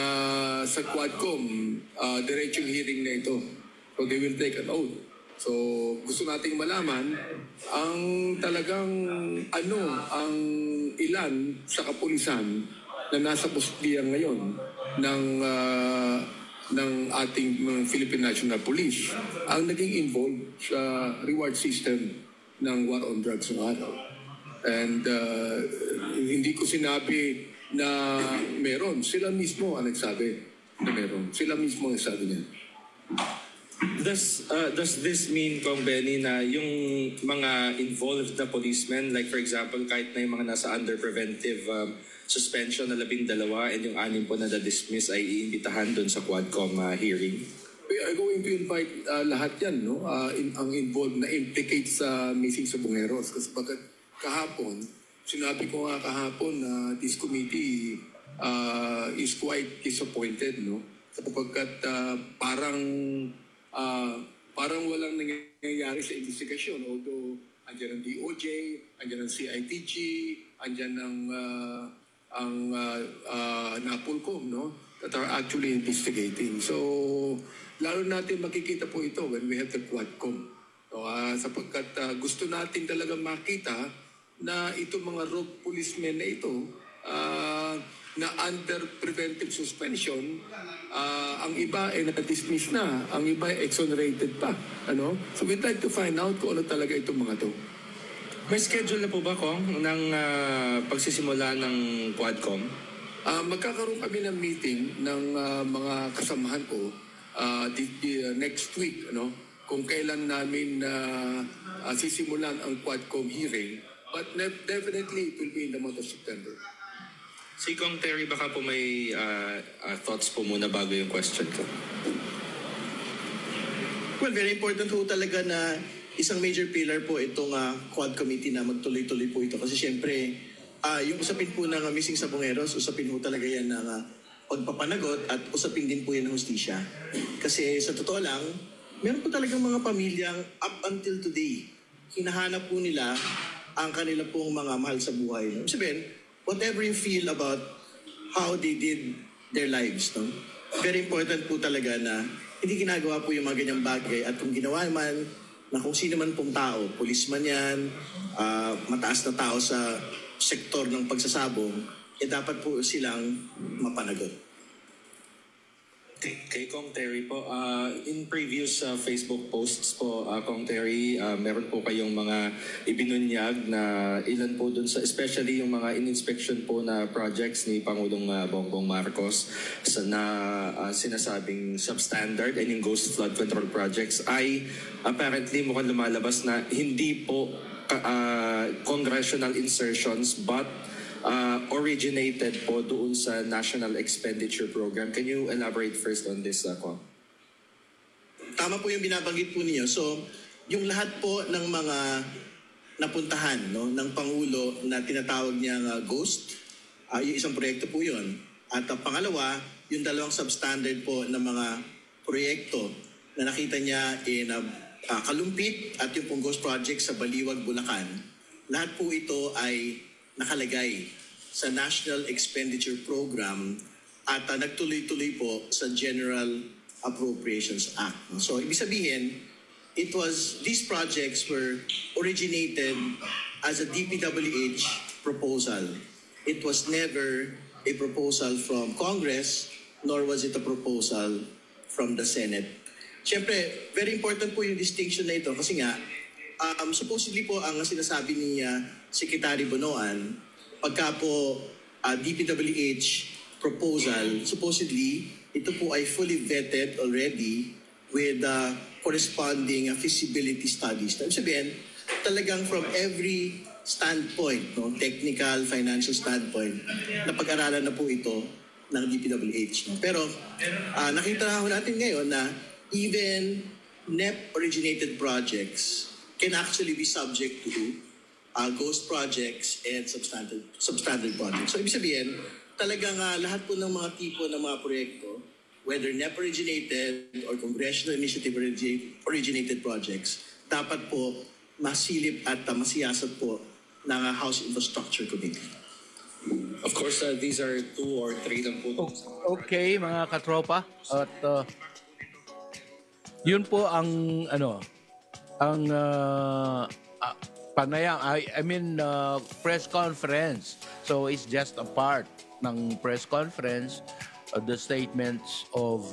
sa Quadcom, diretsong hearing na ito. So they will take an oath So, gusto nating malaman ang talagang ang ilan sa kapulisan na nasa kustiyan ngayon ng ating Philippine National Police ang naging involved sa reward system ng war on drugs ng araw. And hindi ko sinabi na meron. Sila mismo ang nagsabi na meron. Sila mismo ang nagsabi niya. Does this mean, Kong Benny, na yung mga involved na policemen, like for example, kahit na yung mga nasa under preventive suspension na 12 and yung 6 po na na-dismiss ay iimbitahan doon sa Quadcom hearing? We are going to invite lahat yan, no? Ang involved na implicate sa missing Sabongeros. Kasi bakit kahapon, sinabi ko nga kahapon na this committee is quite disappointed, no? Sapagkat parang walang nangyayari sa investigasyon. Although, andyan ang DOJ, andyan ang CITG, andyan ang NAPOLCOM, no? That are actually investigating. So, lalo natin makikita po ito when we have the Quadcom. So, sapagkat gusto natin talaga makita na itong mga rogue policemen na ito na under preventive suspension, ang iba ay na-dismiss na, ang iba ay exonerated pa. Ano? So we'd like to find out kung ano talaga itong mga to. May schedule na po ba, Kong, ng pagsisimula ng Quadcom? Magkakaroon kami ng meeting ng mga kasamahan ko next week, ano? Kung kailan namin sisimulan ang Quadcom hearing. But definitely it will be in the month of September. Si Kong Terry, baka po may thoughts po muna bago yung question ko. Well, very important po talaga na isang major pillar po itong Quad Committee na magtuloy-tuloy po ito. Kasi syempre, yung usapin po ng missing Sabongeros, usapin po talaga yan ng pagpapanagot at usapin din po yan ng hustisya. Kasi sa totoo lang, meron po talagang mga pamilyang up until today, hinahanap po nila ang kanila pong mga mahal sa buhay. Sabihin, whatever you feel about how they did their lives, no? Very important po talaga na hindi ginagawa po yung mga ganyang bagay at kung ginawa man na kung sino man pong tao, policeman yan, mataas na tao sa sektor ng pagsasabong, dapat po silang mapanagot. Kay Kong Terry po, in previous Facebook posts po, Kong Terry, meron po kayong mga ibinunyag na ilan po dun sa, especially yung mga in-inspection po na projects ni Pangulong Bongbong Marcos na sinasabing substandard and yung ghost flood control projects ay apparently mukhang lumalabas na hindi po congressional insertions but originated po doon sa National Expenditure Program. Can you elaborate first on this, Kong? Tama po yung binabanggit po niyo. So, yung lahat po ng mga napuntahan ng Pangulo na tinatawag niyang ghost, yung isang proyekto po yun. At pangalawa, yung dalawang substandard po ng mga proyekto na nakita niya in Kalumpit at yung pong ghost project sa Baliwag, Bulacan. Lahat po ito ay nakalagay sa National Expenditure Program at nagtuloy-tuloy po sa General Appropriations Act. So, ibig sabihin, these projects were originated as a DPWH proposal. It was never a proposal from Congress, nor was it a proposal from the Senate. Siyempre, very important po yung distinction na ito kasi nga, supposedly po ang sinasabi ni Secretary Bonoan, pagka po DPWH proposal, supposedly ito po ay fully vetted already with corresponding feasibility studies. Ibig sabihin, talagang from every standpoint, technical, financial standpoint, napag-aralan na po ito ng DPWH. Pero nakita natin ngayon na even NEP-originated projects can actually be subject to ghost projects and substandard projects. So, ibig sabihin, talagang lahat po ng mga tipo ng mga proyekto, whether NEP-originated or Congressional Initiative-originated projects, dapat po masilip at masiyasat po ng House Infrastructure Committee. Of course, these are 2 or 3 lang po. Okay, mga katropa. At yun po ang ang panayam, I mean press conference. So it's just a part ng press conference, the statements of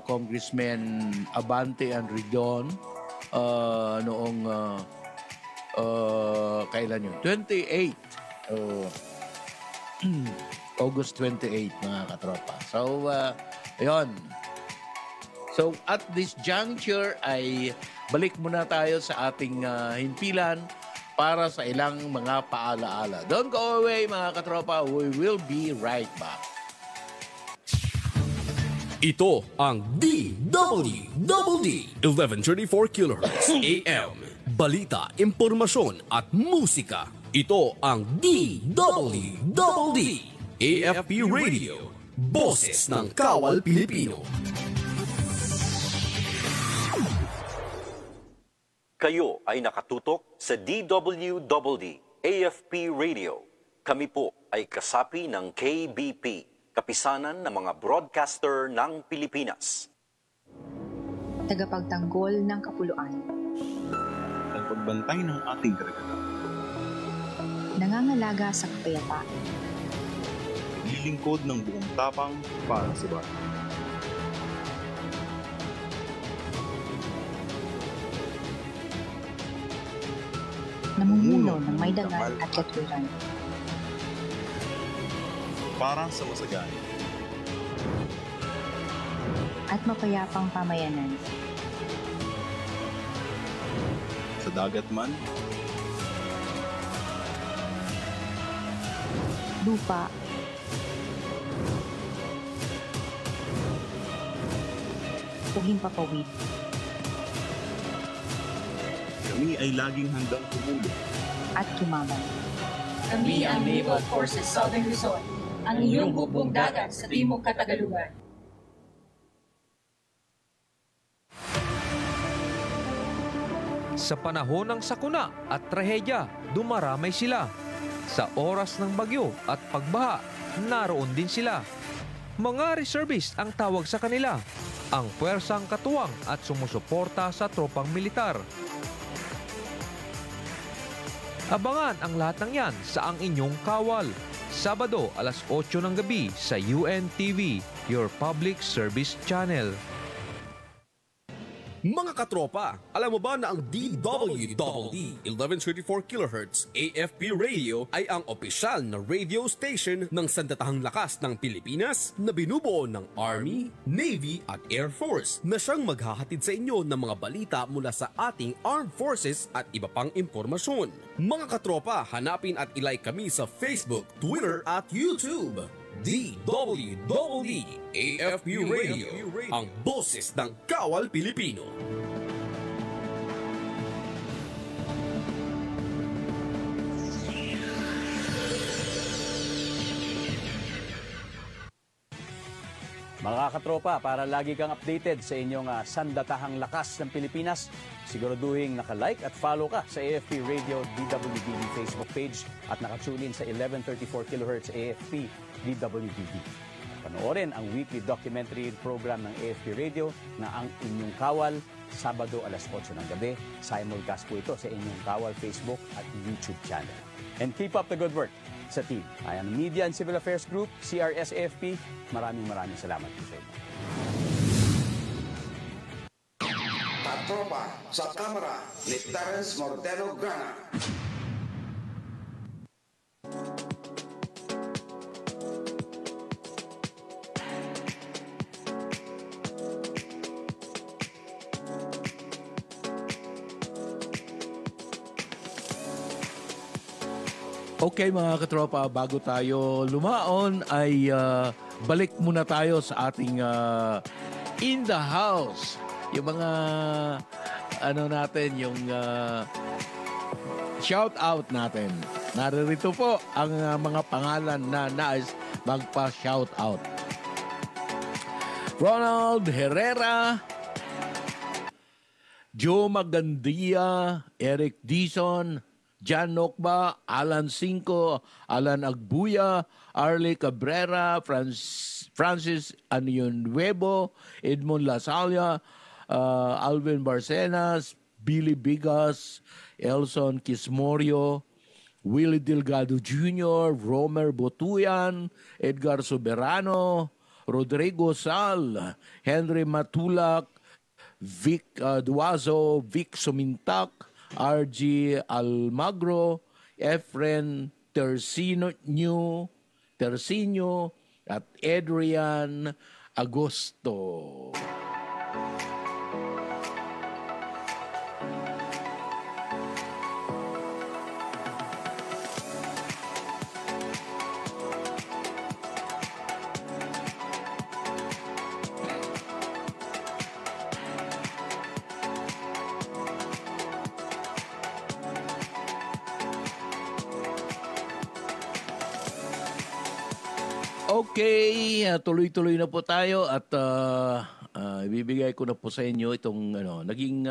Congressmen Abante and Ridon noong kailan yun? 28 August 28, mga katropa. So yun. So at this juncture ay balik muna tayo sa ating himpilan para sa ilang mga paalaala. Don't go away, mga katropa. We will be right back. Ito ang DWD 1134 kHz AM. Balita, impormasyon at musika. Ito ang DWD AFP Radio. Boses ng Kawal Pilipino. Kayo ay nakatutok sa DWD AFP Radio. Kami po ay kasapi ng KBP, Kapisanan ng mga Broadcaster ng Pilipinas. Tagapagtanggol ng kapuluan. Tagapagbantay ng ating karagatan. Nangangalaga sa kapayapaan. Lilingkod ng buong tapang para sa bayan. Namumuno ng may dangal at katwiran. Para sa masaganang at mapayapang pamayanan. Sa dagat man, lupa, o himpapawid. kami ay laging handang tumulong at tumabang. Kami ang Naval Forces Southern Luzon, ang iyong bubong dagat sa Timog Katagalugan. Sa panahon ng sakuna at trahedya, dumaramay sila. Sa oras ng bagyo at pagbaha, naroon din sila. Mga reservist ang tawag sa kanila, ang puwersang katuwang at sumusuporta sa tropang militar. Abangan ang lahat ng yan sa Ang Inyong Kawal, Sabado alas 8 ng gabi sa UNTV, your public service channel. Mga katropa, alam mo ba na ang DWD 1134 kHz AFP Radio ay ang opisyal na radio station ng Sandatahang Lakas ng Pilipinas na binubuo ng Army, Navy at Air Force na siyang maghahatid sa inyo ng mga balita mula sa ating Armed Forces at iba pang impormasyon. Mga katropa, hanapin at ilike kami sa Facebook, Twitter at YouTube. DWD AFP Radio, ang boses ng Kawal Pilipino. Mga katropa, para lagi kang updated sa inyong Sandatahang Lakas ng Pilipinas, siguraduhin naka-like at follow ka sa AFP Radio DWDD Facebook page at nakatune in sa 1134 kHz AFP DWDD. Panoorin ang weekly documentary program ng AFP Radio na Ang Inyong Kawal, Sabado alas 8 ng gabi. Simulcast po ito sa Inyong Kawal Facebook at YouTube channel. And keep up the good work sa team. Ayan, Media and Civil Affairs Group, CRS-AFP, maraming salamat po sa inyo. Katropa sa kamera ni Terence Mortero Grana. Okay mga katropa, bago tayo lumaon ay balik muna tayo sa ating in the house. Yung mga natin, yung shout out natin. Naririto po ang mga pangalan na nais magpa-shout out. Ronald Herrera, Joe Magandia, Eric Dizon, Jan Nokba, Alan Cinco, Alan Agbuya, Arlie Cabrera, Francis Anion Nuevo, Edmond Lasalia, Alvin Barcenas, Billy Bigas, Elson Quismorio, Willie Delgado Jr., Romer Botuyan, Edgar Soberano, Rodrigo Sal, Henry Matulak, Vic Duazo, Vic Sumintak, RG Almagro, Efren Tercino, at Adrian Agosto. Okay, tuloy-tuloy na po tayo at ibibigay ko na po sa inyo itong naging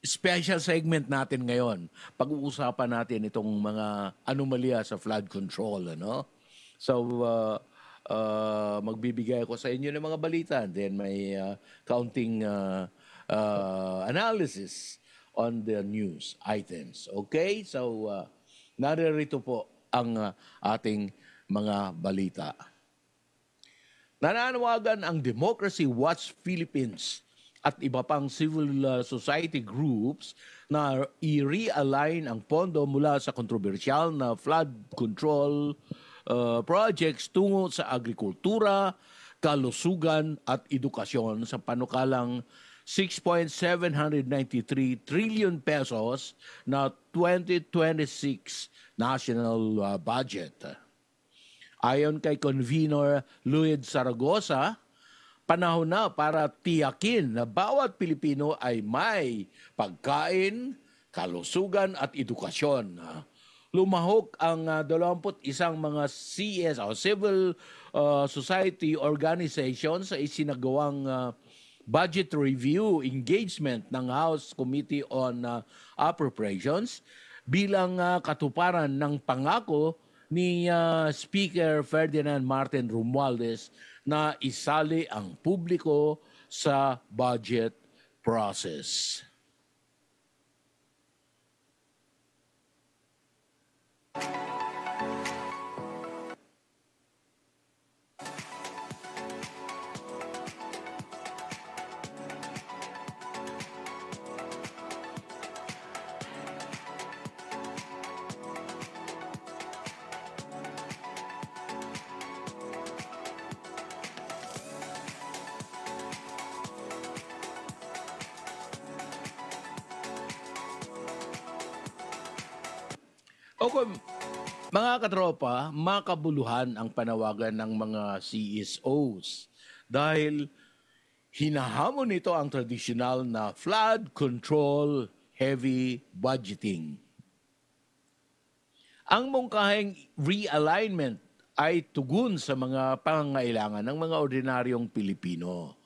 special segment natin ngayon. Pag-uusapan natin itong mga anomalya sa flood control, So magbibigay ako sa inyo ng mga balita, then may counting analysis on the news items. Okay? So naririto po ang ating mga balita. Nananawagan ang Democracy Watch Philippines at iba pang civil society groups na i-realign ang pondo mula sa kontrobersyal na flood control projects tungo sa agrikultura, kalusugan at edukasyon sa panukalang 6.793 trillion pesos na 2026 national budget. Ayon kay Convener Luis Zaragoza, panahon na para tiyakin na bawat Pilipino ay may pagkain, kalusugan at edukasyon. Lumahok ang 21 mga CS o civil society organizations sa isinagawang budget review engagement ng House Committee on Appropriations bilang katuparan ng pangako ni Speaker Ferdinand Martin Romualdez na isali ang publiko sa budget process. Okay, mga katropa, makabuluhan ang panawagan ng mga CSOs dahil hinahamon nito ang tradisyonal na flood control heavy budgeting. Ang mungkahing realignment ay tugon sa mga pangangailangan ng mga ordinaryong Pilipino.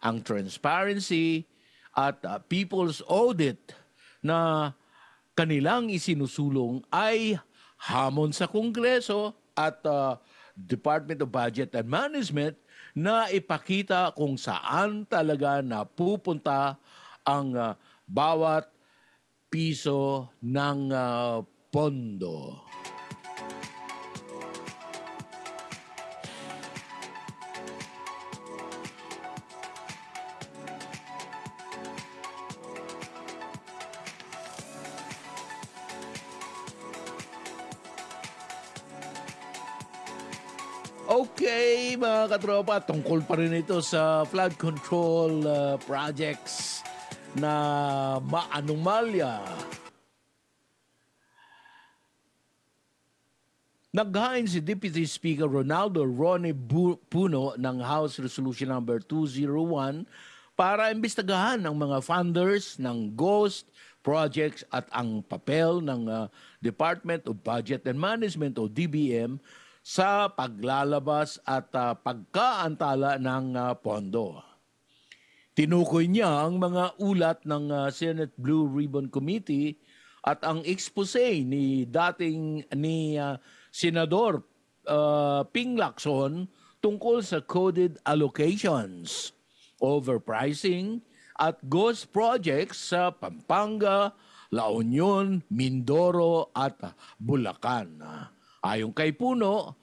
Ang transparency at people's audit na kanilang isinusulong ay hamon sa Kongreso at Department of Budget and Management na ipakita kung saan talaga napupunta ang bawat piso ng pondo. Okay, mga katropa, tungkol pa rin ito sa flood control projects na maanomalya. Naghain si Deputy Speaker Ronaldo Ronnie Puno ng House Resolution number 201 para imbestigahan ang mga funders ng ghost projects at ang papel ng Department of Budget and Management o DBM sa paglalabas at pagkaantala ng pondo. Tinukoy niya ang mga ulat ng Senate Blue Ribbon Committee at ang expose ni Senador Ping Lacson tungkol sa coded allocations. overpricing at ghost projects sa Pampanga, La Union, Mindoro at Bulacan. Ayon kay Puno,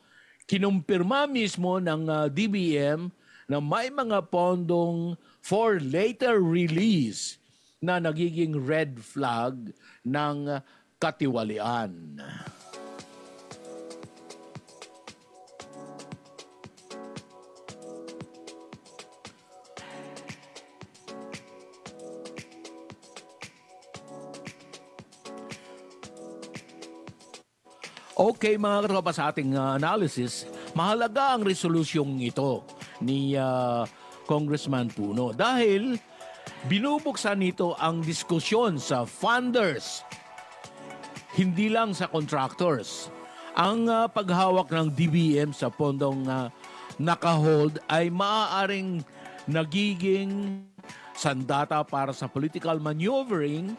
kinumpirma mismo ng DBM na may mga pondong for later release na nagiging red flag ng katiwalian. Okay mga katropa, sa ating analysis, mahalaga ang resolusyong ito ni Congressman Puno dahil binubuksan nito ang diskusyon sa funders, hindi lang sa contractors. Ang paghawak ng DBM sa pondong nakahold ay maaaring nagiging sandata para sa political maneuvering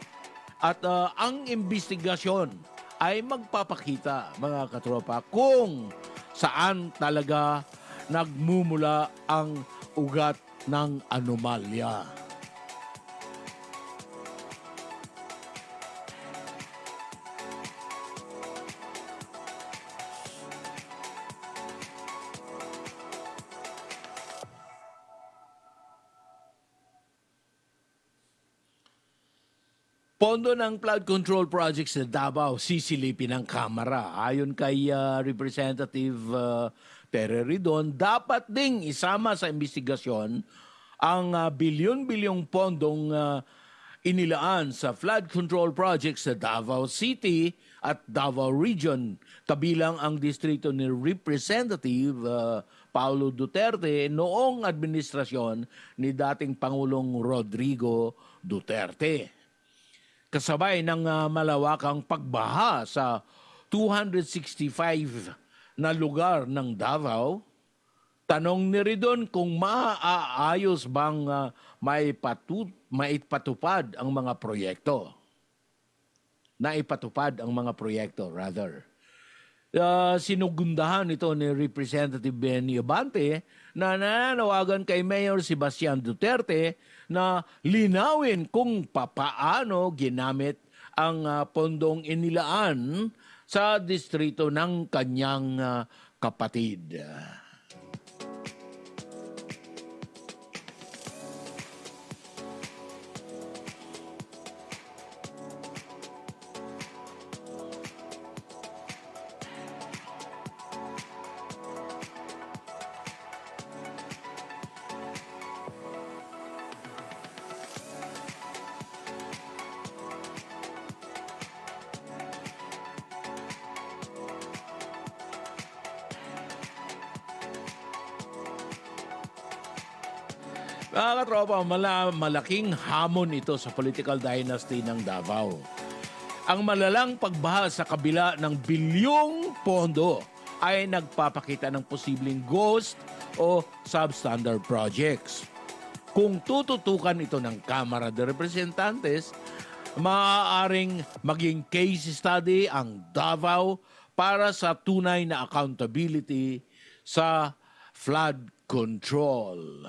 at ang investigasyon ay magpapakita, mga katropa, kung saan talaga nagmumula ang ugat ng anomalya. Pondo ng flood control projects sa Davao, sisilipin ng Kamara. Ayon kay Representative Tere Ridon, dapat ding isama sa investigasyon ang bilyon-bilyong pondong inilaan sa flood control projects sa Davao City at Davao Region, kabilang ang distrito ni Representative Paulo Duterte noong administrasyon ni dating Pangulong Rodrigo Duterte. Kasabay ng malawakang pagbaha sa 265 na lugar ng Davao, tanong ni Ridon kung maaayos bang maipatupad ang mga proyekto. Naipatupad ang mga proyekto, rather. Sinugundahan ito ni Representative Benny Abante na nananawagan kay Mayor Sebastian Duterte na linawin kung papaano ginamit ang pondong inilaan sa distrito ng kanyang kapatid. Mga katropa, malaking hamon ito sa political dynasty ng Davao. Ang malalang pagbaha sa kabila ng bilyong pondo ay nagpapakita ng posibleng ghost o substandard projects. Kung tututukan ito ng Kamara de Representantes, maaaring maging case study ang Davao para sa tunay na accountability sa flood control.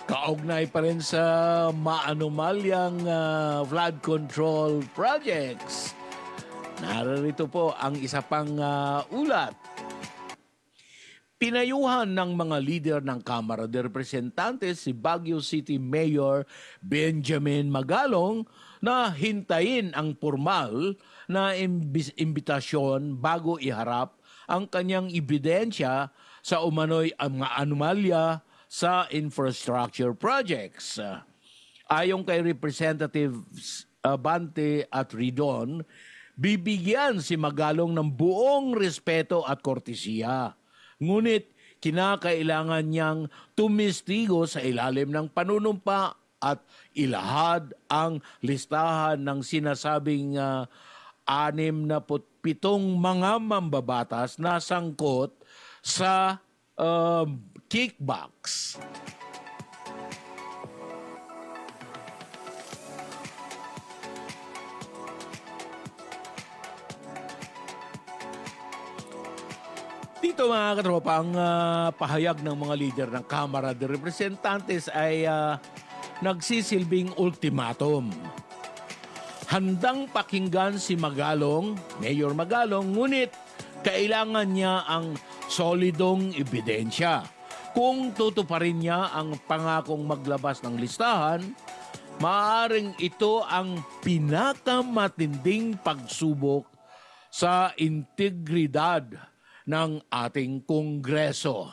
Kaugnay pa rin sa maanomalyang flood control projects. Narito po ang isa pang ulat. Pinayuhan ng mga leader ng Kamara de Representantes si Baguio City Mayor Benjamin Magalong na hintayin ang formal na imbitasyon bago iharap ang kanyang ebidensya sa umano'y mga anomalya sa infrastructure projects. Ayon kay Representatives Abante at Ridon, bibigyan si Magalong ng buong respeto at kortesiya. Ngunit kinakailangan niyang tumistigo sa ilalim ng panunumpa at ilahad ang listahan ng sinasabing 67 mga mambabatas na sangkot sa kickbacks. Dito mga katropa, ang pahayag ng mga leader ng Kamara de Representantes ay nagsisilbing ultimatum. Handang pakinggan si Magalong, Mayor Magalong, ngunit kailangan niya ang solidong ebidensya. Kung tutuparin niya ang pangakong maglabas ng listahan, maaaring ito ang pinakamatinding pagsubok sa integridad ng ating Kongreso.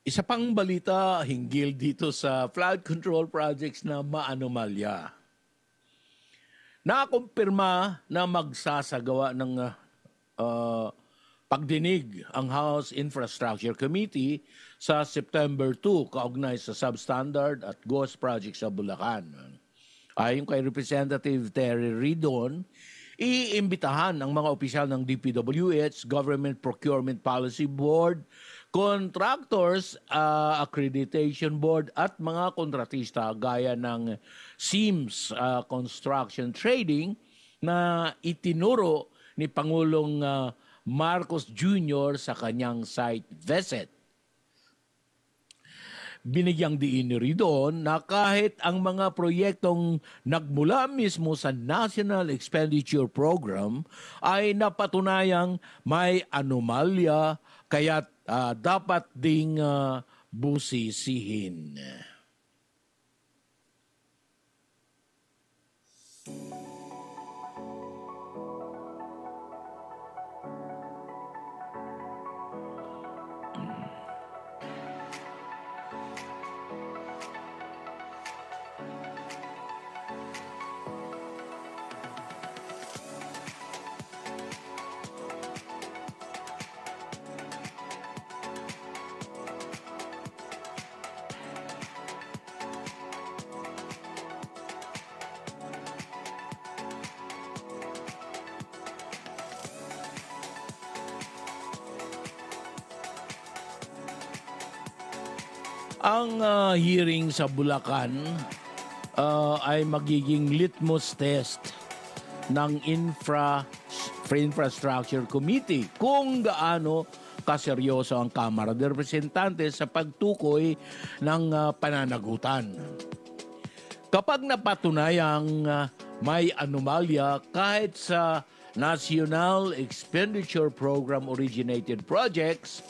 Isa pang balita hinggil dito sa flood control projects na maanomalya. Nakumpirma na magsasagawa ng pagdinig ang House Infrastructure Committee sa September 2 kaugnay sa substandard at ghost project sa Bulacan. Ayon kay Representative Terry Ridon, iimbitahan ang mga opisyal ng DPWH, Government Procurement Policy Board, contractors, accreditation board at mga kontratista gaya ng SIMS Construction Trading na itinuro ni Pangulong Marcos Jr. sa kanyang site visit. Binigyang diin ni Ridon na kahit ang mga proyektong nagmula mismo sa National Expenditure Program ay napatunayang may anomalya kaya't dapat ding busisihin. Ang hearing sa Bulacan ay magiging litmus test ng Infrastructure Committee kung gaano kaseryoso ang Kamara de Representantes sa pagtukoy ng pananagutan. Kapag napatunayang may anomalya kahit sa National Expenditure Program originated projects,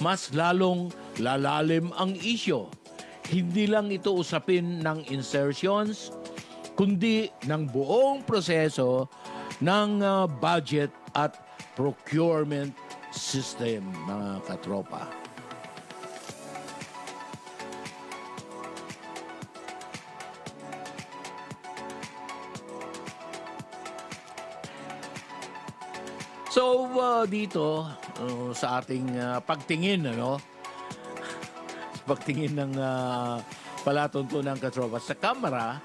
mas lalong lalalim ang isyo. Hindi lang ito usapin ng insertions, kundi ng buong proseso ng budget at procurement system, mga katropa. So dito sa ating pagtingin, pagtingin ng palatuntunan katropa sa Kamara,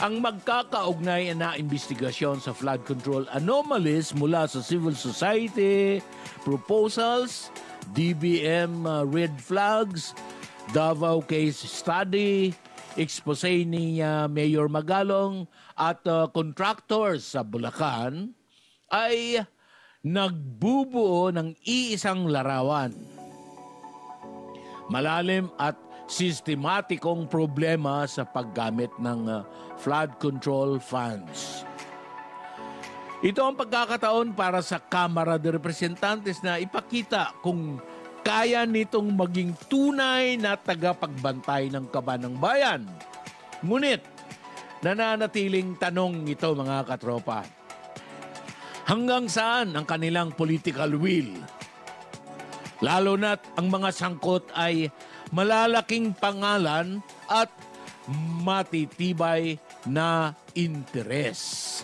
ang magkakaugnay na investigasyon sa flood control anomalies mula sa civil society, proposals, DBM red flags, Davao case study, expose ni Mayor Magalong at contractors sa Bulacan ay nagbubuo ng iisang larawan. Malalim at sistematikong problema sa paggamit ng flood control funds. Ito ang pagkakataon para sa Kamara de Representantes na ipakita kung kaya nitong maging tunay na tagapagbantay ng kaban ng bayan. Ngunit, nananatiling tanong ito mga katropa. Hanggang saan ang kanilang political will? Lalo na't ang mga sangkot ay malalaking pangalan at matitibay na interes.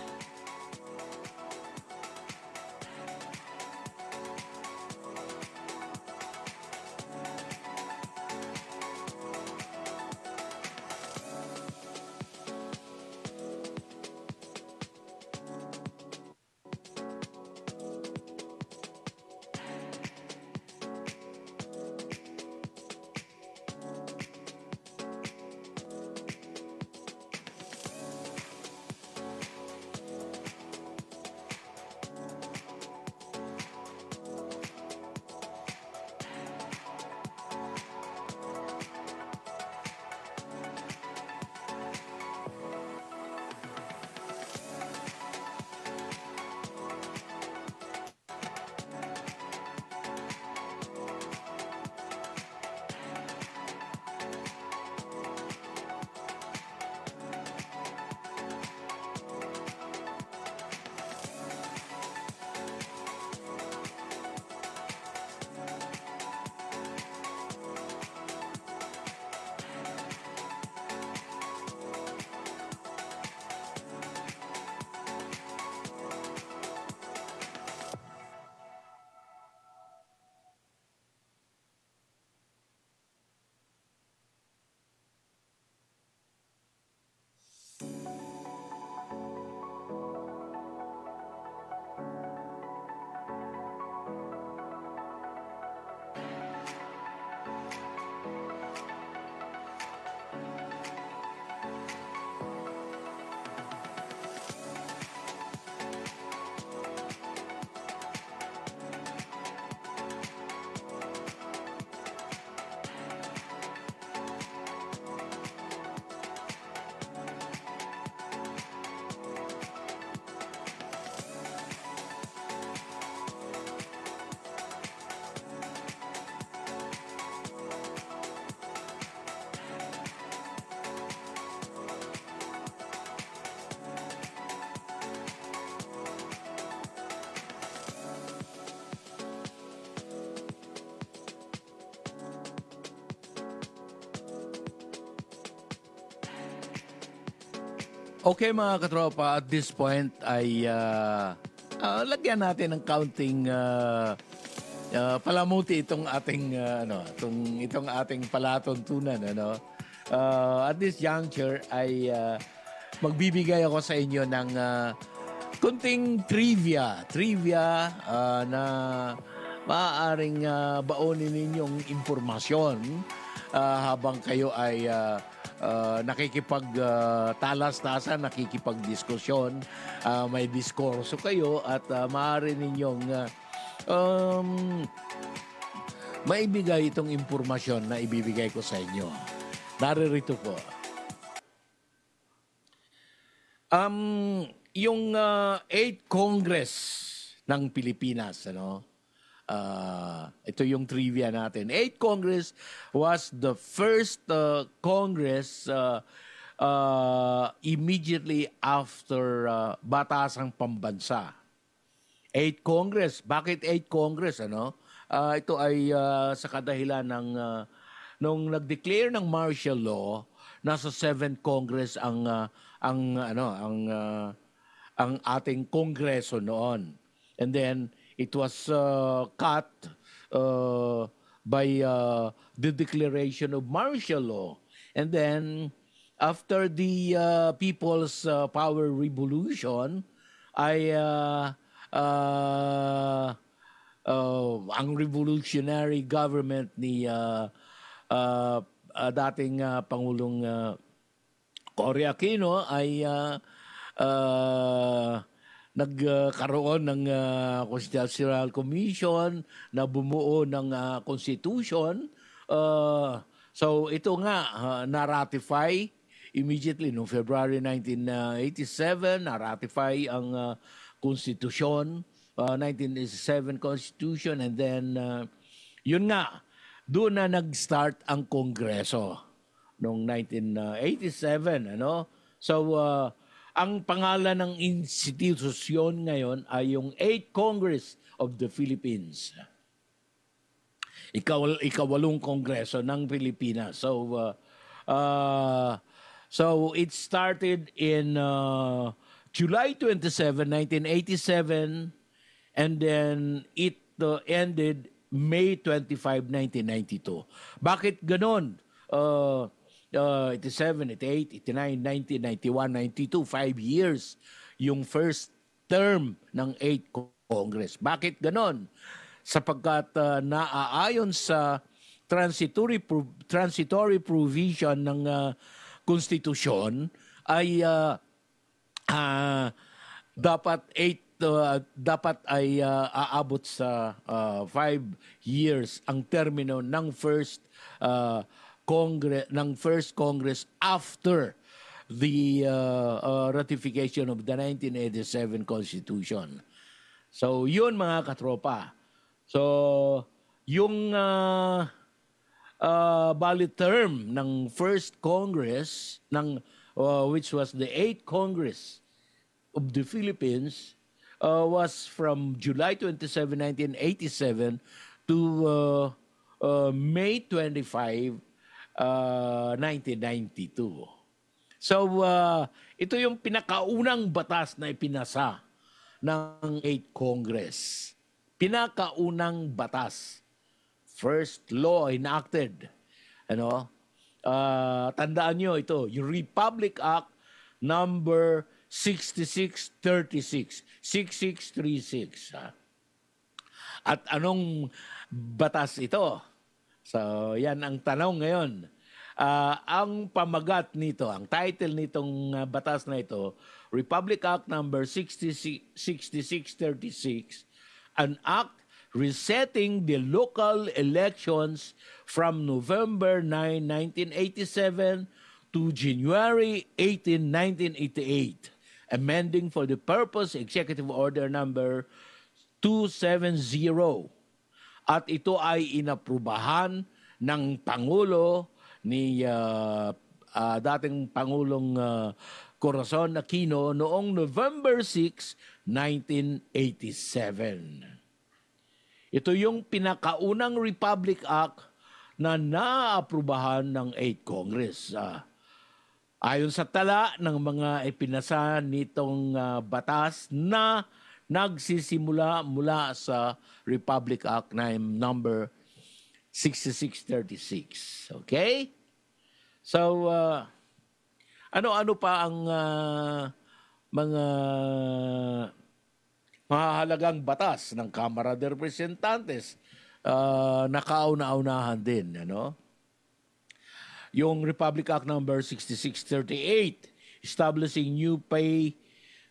Okay mga katropa, at this point ay lagyan natin ng counting palamuti itong ating itong ating palatuntunan at this juncture ay magbibigay ako sa inyo ng kunting trivia na maaaring baonin ninyong impormasyon habang kayo ay nakikipagtalas-tasan, nakikipagdiskusyon, may diskurso kayo at maaari ninyong maibigay itong impormasyon na ibibigay ko sa inyo. Naririto po. Yung 8th Congress ng Pilipinas, ito yung trivia natin. 8th Congress was the first Congress immediately after Batasang Pambansa. 8th Congress. Bakit 8th Congress? Ito ay sa kadahilan ng nung nag-declare ng martial law, nasa 7th Congress ang ating Kongreso noon. And then it was cut by the declaration of martial law. And then, after the People's Power Revolution, ay ang revolutionary government ni dating Pangulong Cory Aquino ay nagkaroon ng Constitutional Commission na bumuo ng Constitution. So ito nga, na-ratify immediately noong February 1987, na-ratify ang Constitution, 1987 Constitution, and then yun nga, doon na nag-start ang Kongreso noong 1987. So ang pangalan ng institusyon ngayon ay yung 8th Congress of the Philippines. Ikawalong Kongreso ng Pilipinas. So it started in July 27, 1987, and then it ended May 25, 1992. Bakit ganon? 87, 88, 89, 90, 91, 92, 5 years yung first term ng 8th Congress. Bakit ganon? Sapagkat naaayon sa transitory provision ng konstitusyon ay dapat ay aabot sa 5 years ang termino ng first Congress after the ratification of the 1987 Constitution. So yun mga katropa. So yung bali term ng first Congress which was the 8th Congress of the Philippines was from July 27, 1987 to May 25, 1992. So ito yung pinakaunang batas na ipinasa ng 8th Congress. Pinakaunang batas. First law enacted. Tandaan nyo ito, yung Republic Act number 6636. 6636. At anong batas ito? So, yan ang tanong ngayon. Ang pamagat nito, ang title nitong batas na ito, Republic Act number 6636, an act resetting the local elections from November 9, 1987 to January 18, 1988, amending for the purpose Executive Order number 270. At ito ay inaprubahan ng Pangulo ni dating Pangulong Corazon Aquino noong November 6, 1987. Ito yung pinakaunang Republic Act na naaprubahan ng 8th Congress. Ayon sa tala ng mga ipinasa nitong batas na nagsisimula mula sa Republic Act number 6636. Okay? So, ano-ano pa ang mga mahalagang batas ng Kamara de Representantes na kauna-unahan din, Yung Republic Act number 6638 establishing new pay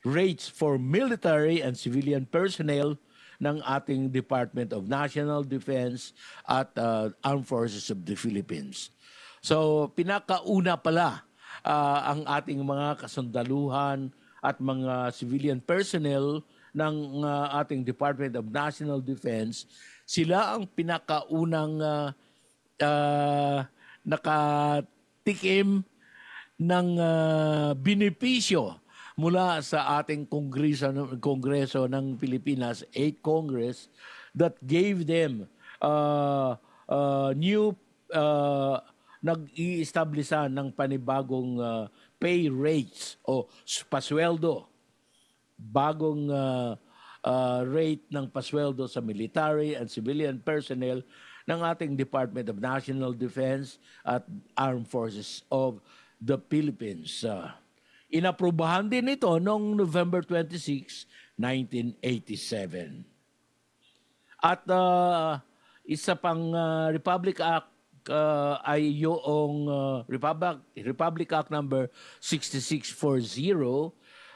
rates for military and civilian personnel ng ating Department of National Defense at Armed Forces of the Philippines. So, pinakauna pala ang ating mga kasundaluhan at mga civilian personnel ng ating Department of National Defense, sila ang pinakaunang nakatikim ng benepisyo mula sa ating Kongreso ng Pilipinas, 8th Congress, that gave them new nag-i-establisan ng panibagong pay rates o pasweldo. Bagong rate ng pasweldo sa military and civilian personnel ng ating Department of National Defense at Armed Forces of the Philippines. Inaprubahan din ito noong November 26, 1987. At isa pang Republic Act ay yung Republic Act number 6640,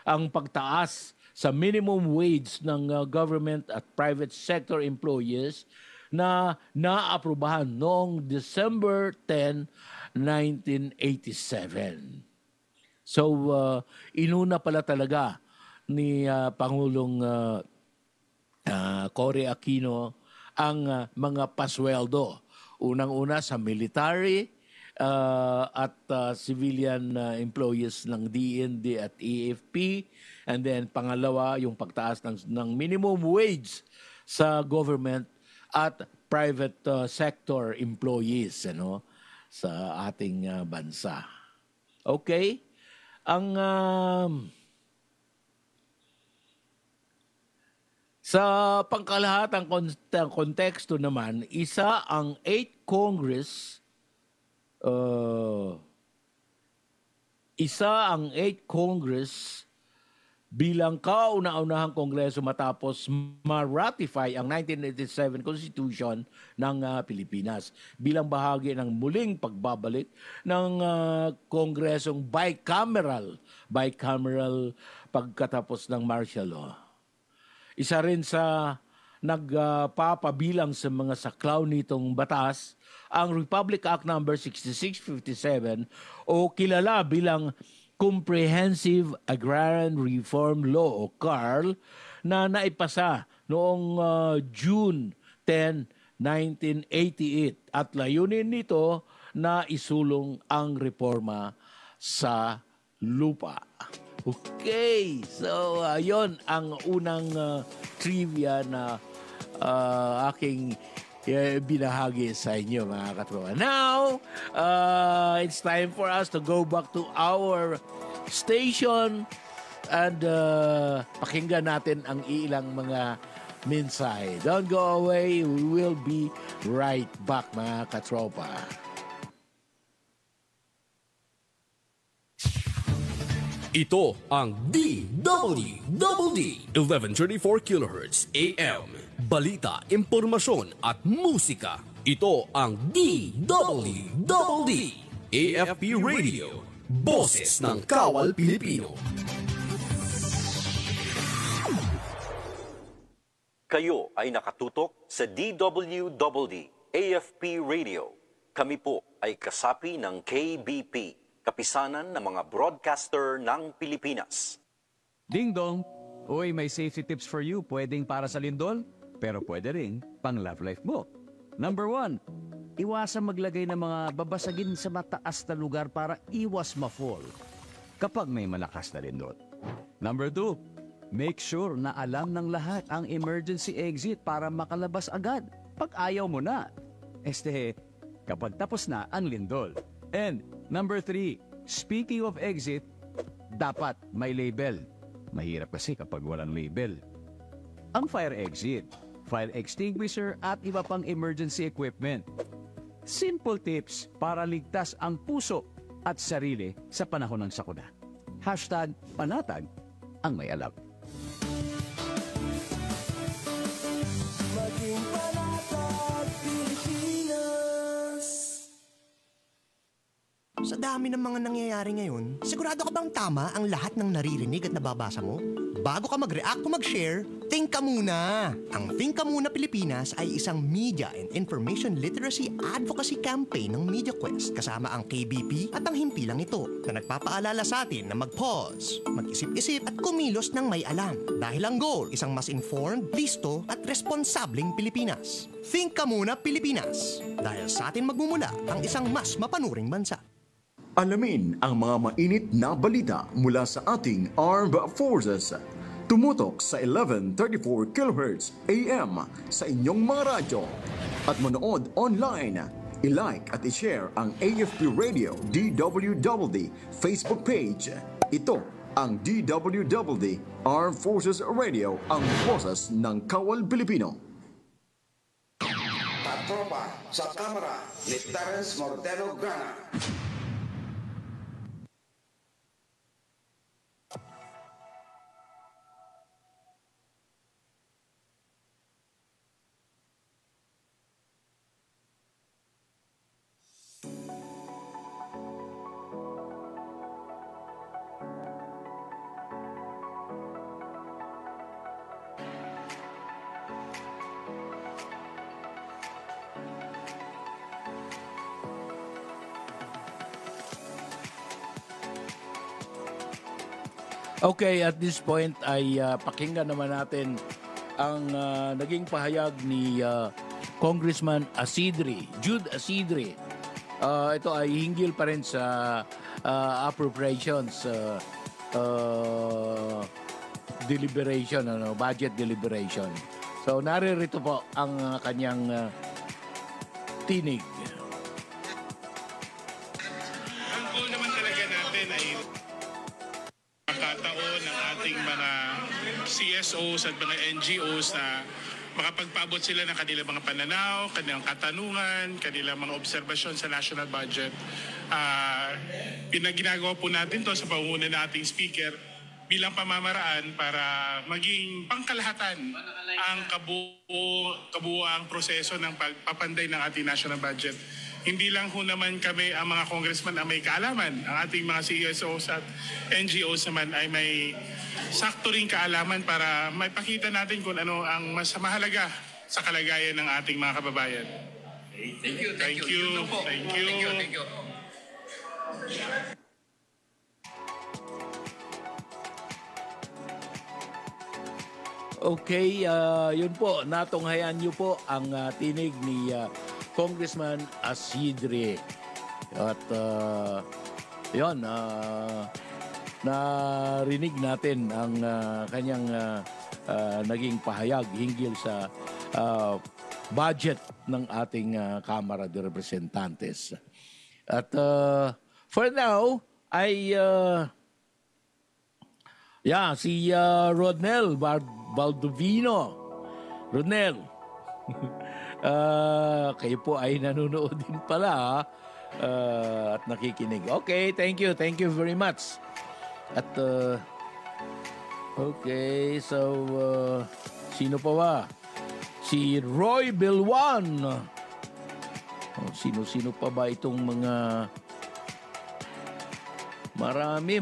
ang pagtaas sa minimum wage ng government at private sector employees na naaprubahan noong December 10, 1987. So, inuna pala talaga ni Pangulong Cory Aquino ang mga pasweldo. Unang-una sa military at civilian employees ng DND at AFP. And then pangalawa, yung pagtaas ng minimum wage sa government at private sector employees sa ating bansa. Okay? Ang sa pangkalahatang konteksto naman, isa ang 8th Congress bilang kauna-unahang kongreso matapos ma-ratify ang 1987 Constitution ng Pilipinas bilang bahagi ng muling pagbabalik ng kongresong bicameral pagkatapos ng martial law. Isa rin sa nagpapabilang sa mga saklaw nitong batas ang Republic Act number 6657 o kilala bilang Comprehensive Agrarian Reform Law o CARL na naipasa noong June 10, 1988 at layunin nito na isulong ang reforma sa lupa. Okay, so yon ang unang trivia na aking binahagi sa inyo mga katropa. Now, it's time for us to go back to our station and pakinggan natin ang ilang mga mensahe. Don't go away. We will be right back mga katropa. Ito ang DWDD 1134 kHz AM. Balita, impormasyon at musika. Ito ang DWDD AFP Radio. Boses ng Kawal Pilipino. Kayo ay nakatutok sa DWDD AFP Radio. Kami po ay kasapi ng KBP, kapisanan ng mga broadcaster ng Pilipinas. Ding dong! Uy, may safety tips for you. Pwedeng para sa lindol, pero pwede rin pang love life mo. Number 1, iwasan maglagay ng mga babasagin sa mataas na lugar para iwas ma-fall kapag may malakas na lindol. Number 2, make sure na alam ng lahat ang emergency exit para makalabas agad pag ayaw mo na. Kapag tapos na ang lindol. And number 3, speaking of exit, dapat may label. Mahirap kasi kapag walang label. Ang fire exit, fire extinguisher at iba pang emergency equipment. Simple tips para ligtas ang puso at sarili sa panahon ng sakuna. #panatag ang may alam. Maging panatag Pilipinas. Sa dami ng mga nangyayari ngayon, sigurado ka bang tama ang lahat ng naririnig at nababasa mo? Bago ka mag-react o mag-share, think ka muna! Ang Think Ka Muna Pilipinas ay isang media and information literacy advocacy campaign ng MediaQuest kasama ang KBP at ang himpilang ito na nagpapaalala sa atin na mag-pause, mag-isip-isip at kumilos ng may alam. Dahil ang goal, isang mas informed, listo at responsableng Pilipinas. Think Ka Muna Pilipinas! Dahil sa atin magmumula ang isang mas mapanuring bansa. Alamin ang mga mainit na balita mula sa ating Armed Forces. Tumutok sa 1134 kHz AM sa inyong mga radyo. At manood online. I-like at i-share ang AFP Radio DWDD Facebook page. Ito ang DWDD Armed Forces Radio, ang boses ng Kawal Pilipino. Katropa sa kamera ni Terence Morteno Grana. Okay, at this point ay pakinggan naman natin ang naging pahayag ni Congressman Jude Asidre. Ito ay hinggil pa rin sa appropriations deliberation, budget deliberation. So naririto po ang kanyang tinig. Ang goal naman talaga natin ay makataon ng ating mga CSOs at mga NGOs na makapagpaabot sila ng kanilang mga pananaw, kanilang katanungan, kanilang mga obserbasyon sa national budget. Ginagawa po natin to sa pangunguna ng ating speaker bilang pamamaraan para maging pangkalahatan ang kabuuang proseso ng pagpapanday ng ating national budget. Hindi lang ho naman kami ang mga congressman ang may kaalaman. Ang ating mga CSOs at NGOs naman ay may sakto ring kaalaman para maipakita natin kung ano ang mas mahalaga sa kalagayan ng ating mga kababayan. Thank you. Thank you. Okay, yun po, natunghayan niyo po ang tinig ni Congressman Asidre. At yun, narinig natin ang kanyang naging pahayag hinggil sa budget ng ating Kamara de Representantes. At for now, ay si Rodnel Baldovino. Rodnel, kayo po ay nanonood din pala at nakikinig. Okay, thank you very much. At okay, so sino pa ba? Si Roy Bilwan. Sino pa ba itong mga marami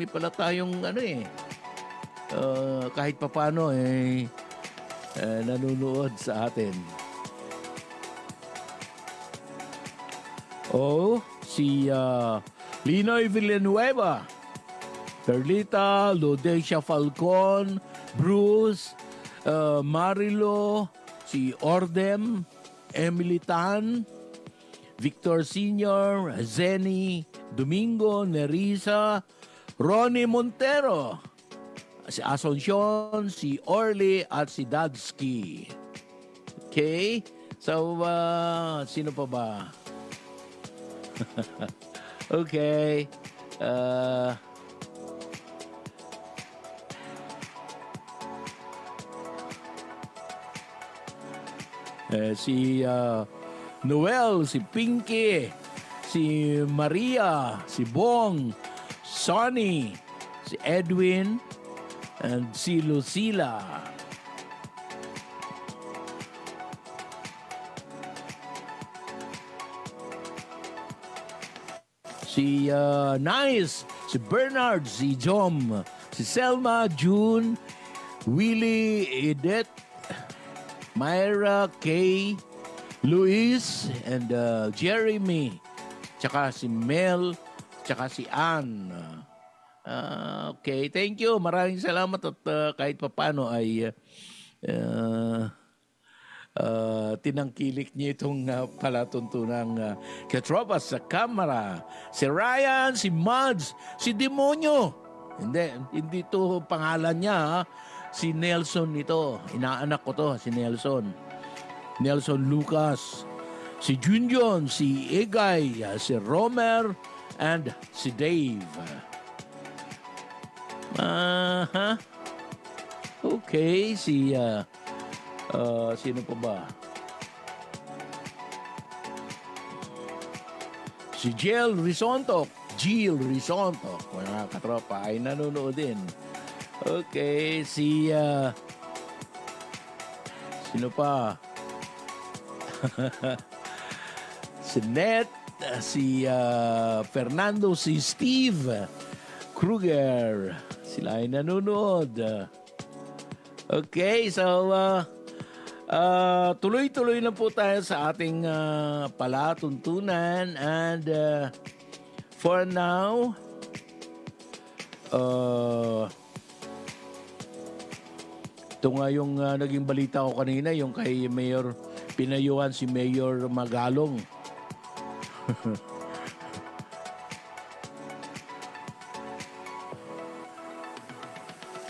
pala tayong kahit papaano nanonood sa atin. Si Linoy Villanueva, Perlita, Lodecia Falcon, Bruce, Marilo, si Ordem, Emily Tan, Victor Sr., Zeni, Domingo, Nerissa, Ronnie Montero, si Asuncion, si Orly, at si Dadsky. Okay? So, sino pa ba? Okay. Si Noel, si Pinky, si Maria, si Bong, Sonny, si Edwin, and si Lucila. Si Nice, si Bernard, si Jom, si Selma, June, Willie, Edith, Myra, Kay, Luis, and Jeremy, tsaka si Mel, tsaka si Ann. Okay, thank you. Maraming salamat at kahit papano ay tinangkilik niyo itong palatuntunang katropas sa kamera. Si Ryan, si Mads, si Demonyo. Hindi to pangalan niya. Si Nelson ito. Inaanak ko to, si Nelson. Nelson Lucas. Si Junjon, si Egay, si Romer, and si Dave. Okay, si sino pa ba? Si Jill Risonto, mga katropa ay nanonood din. Okay, si sino pa? Si Net, si Fernando, si Steve Kruger. Sila ay nanonood. Okay, so tuloy-tuloy na po tayo sa ating palatuntunan. And for now, ito nga yung naging balita ko kanina, yung kay Mayor, pinayuhan si Mayor Magalong.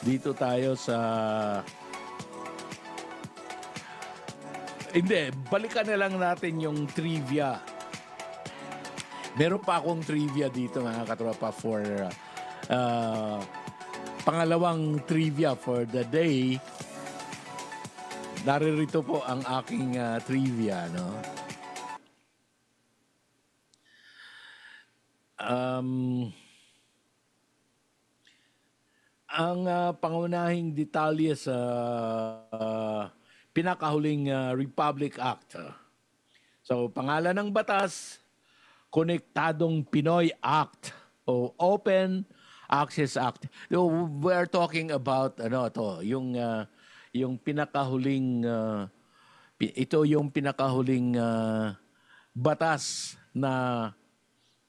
Dito tayo sa... Hindi, balikan na lang natin yung trivia. Meron pa akong trivia dito, mga katropa, for pangalawang trivia for the day. Naririto po ang aking trivia, no? Ang pangunahing detalye sa pinakahuling Republic Act. So, pangalan ng batas, Konektadong Pinoy Act o Open Access Act. We're talking about yung pinakahuling ito yung pinakahuling batas na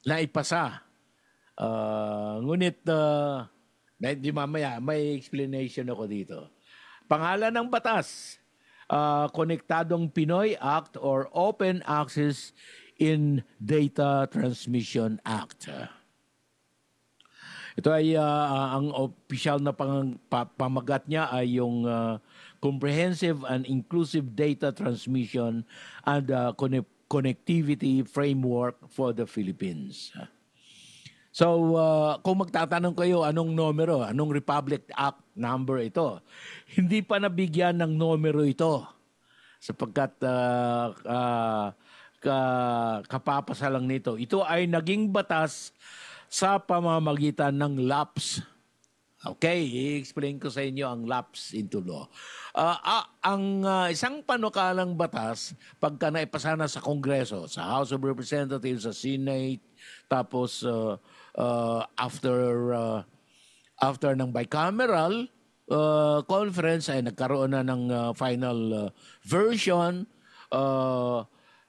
naipasa. Ngunit di mamaya may explanation ako dito. Pangalan ng batas, Konektadong Pinoy Act or Open Access in Data Transmission Act. Ito ay ang opisyal na pamagat niya ay yung Comprehensive and Inclusive Data Transmission and Connectivity Framework for the Philippines. So, kung magtatanong kayo anong numero, anong Republic Act number ito, hindi pa nabigyan ng numero ito sapagkat kapapasa lang nito. Ito ay naging batas sa pamamagitan ng lapse. Okay, i-explain ko sa inyo ang lapse into law. Ang isang panukalang batas, pagka naipasa na sa Kongreso, sa House of Representatives, sa Senate, tapos after ng bicameral conference ay nagkaroon na ng final version,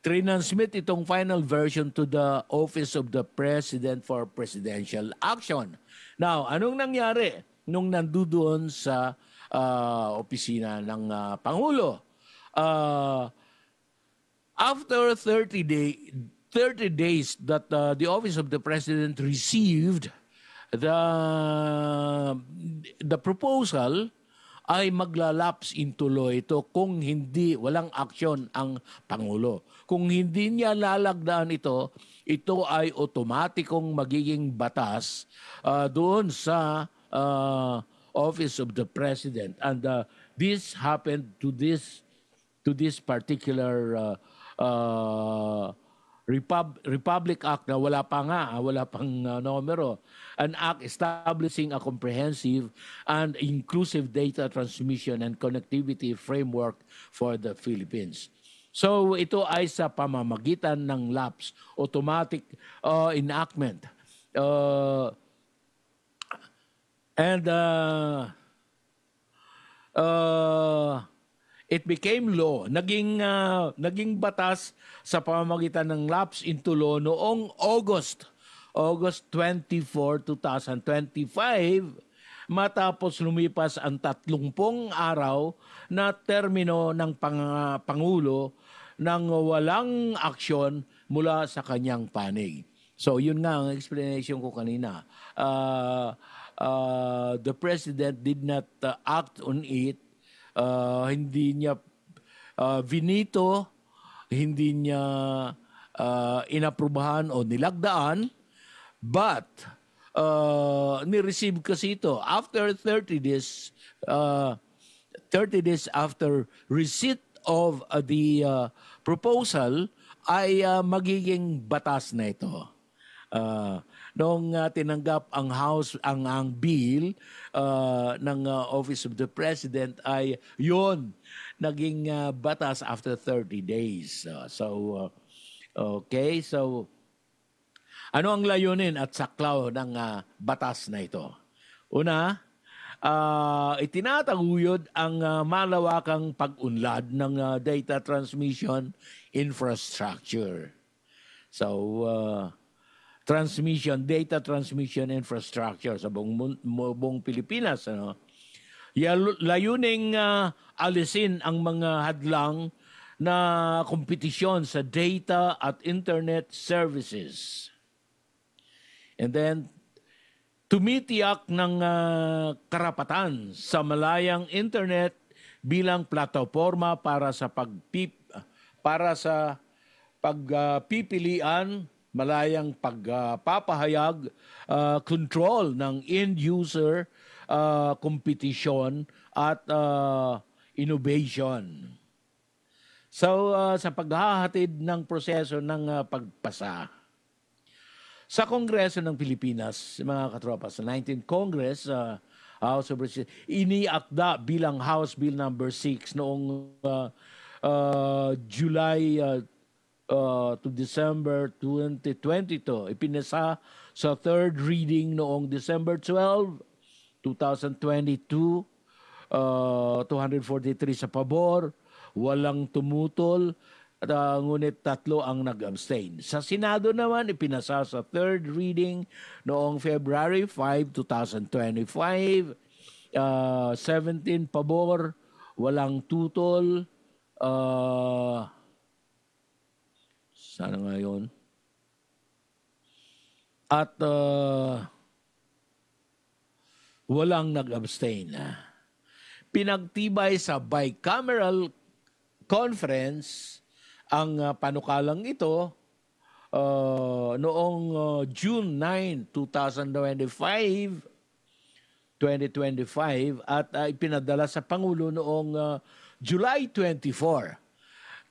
transmit itong final version to the Office of the President for Presidential Action. Now, anong nangyari nung nandoon sa opisina ng Pangulo? After 30 days that the Office of the President received the proposal, ay maglalaps into law ito kung hindi, walang aksyon ang Pangulo. Kung hindi niya lalagdaan ito, ito ay otomatikong magiging batas doon sa Office of the President. And this happened to this particular Republic Act na wala pang numero. An act establishing a comprehensive and inclusive data transmission and connectivity framework for the Philippines. So ito ay sa pamamagitan ng lapse, automatic enactment. It became law. Naging batas sa pamamagitan ng lapse into law noong August 24, 2025, matapos lumipas ang 30 araw na termino ng Pangulo nang walang aksyon mula sa kanyang panig. So yun nga ang explanation ko kanina. The President did not act on it. Hindi niya vinito, hindi niya inaprubahan o nilagdaan, but ni-receive kasi ito after 30 days after receipt of the proposal ay magiging batas na ito. Noong tinanggap ang House ang bill ng Office of the President ay yun naging batas after 30 days. Okay, so ano ang layunin at saklaw ng batas na ito? Una, itinataguyod ang malawakang pag-unlad ng data transmission infrastructure. So data transmission infrastructure sa buong Pilipinas. Ano? Layuning alisin ang mga hadlang na kompetisyon sa data at internet services. And then, tumitiyak ng karapatan sa malayang internet bilang plataforma para sa pagpipilian, malayang pagpapahayag, control ng end-user, kompetisyon at innovation. So, sa paghahatid ng proseso ng pagpasa, sa Kongreso ng Pilipinas, mga katropa, sa 19th Congress, House of Representatives, iniakda bilang House Bill number 6 noong July to December 2022. Ipinasa sa third reading noong December 12, 2022, 243 sa pabor, walang tumutol, ngunit 3 ang nag-abstain. Sa Senado naman, ipinasa sa third reading noong February 5, 2025, 17 pabor, walang tutol, sana nga yun, at walang nag-abstain. Pinagtibay sa bicameral conference ang panukalang ito noong June 9, 2025 at ipinadala sa Pangulo noong July 24,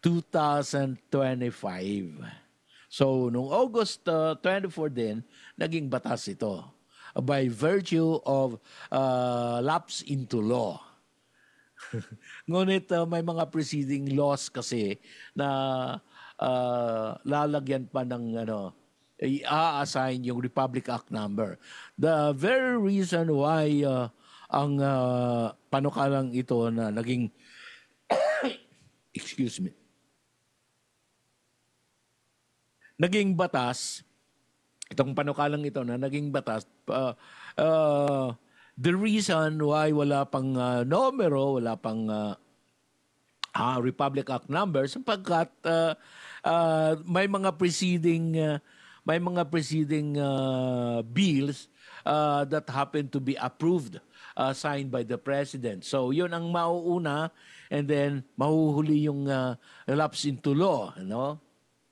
2025. So, noong August 24 din, naging batas ito by virtue of lapse into law. Ngunit may mga preceding laws kasi na lalagyan pa ng i-assign yung Republic Act number. The very reason why ang panukalang ito na naging excuse me, naging batas, itong panukalang ito na naging batas, the reason why wala pang numero, wala pang Republic Act number, sapagkat may mga preceding bills that happen to be approved, signed by the President. So yun ang mauuna, and then mahuhuli yung lapse into law,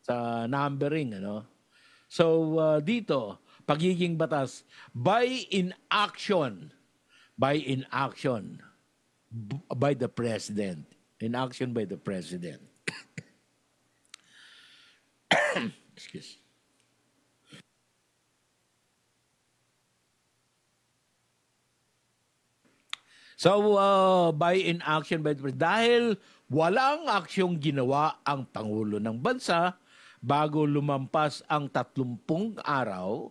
sa numbering, So dito, pagiging batas by inaction by the President. Inaction by the President. Excuse. So, by inaction by the President. Dahil walang aksyong ginawa ang Pangulo ng Bansa bago lumampas ang 30 araw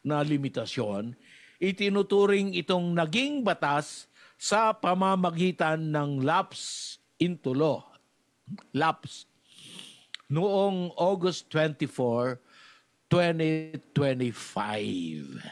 na limitasyon, itinuturing itong naging batas sa pamamagitan ng lapse into law. Lapse. Noong August 24, 2025.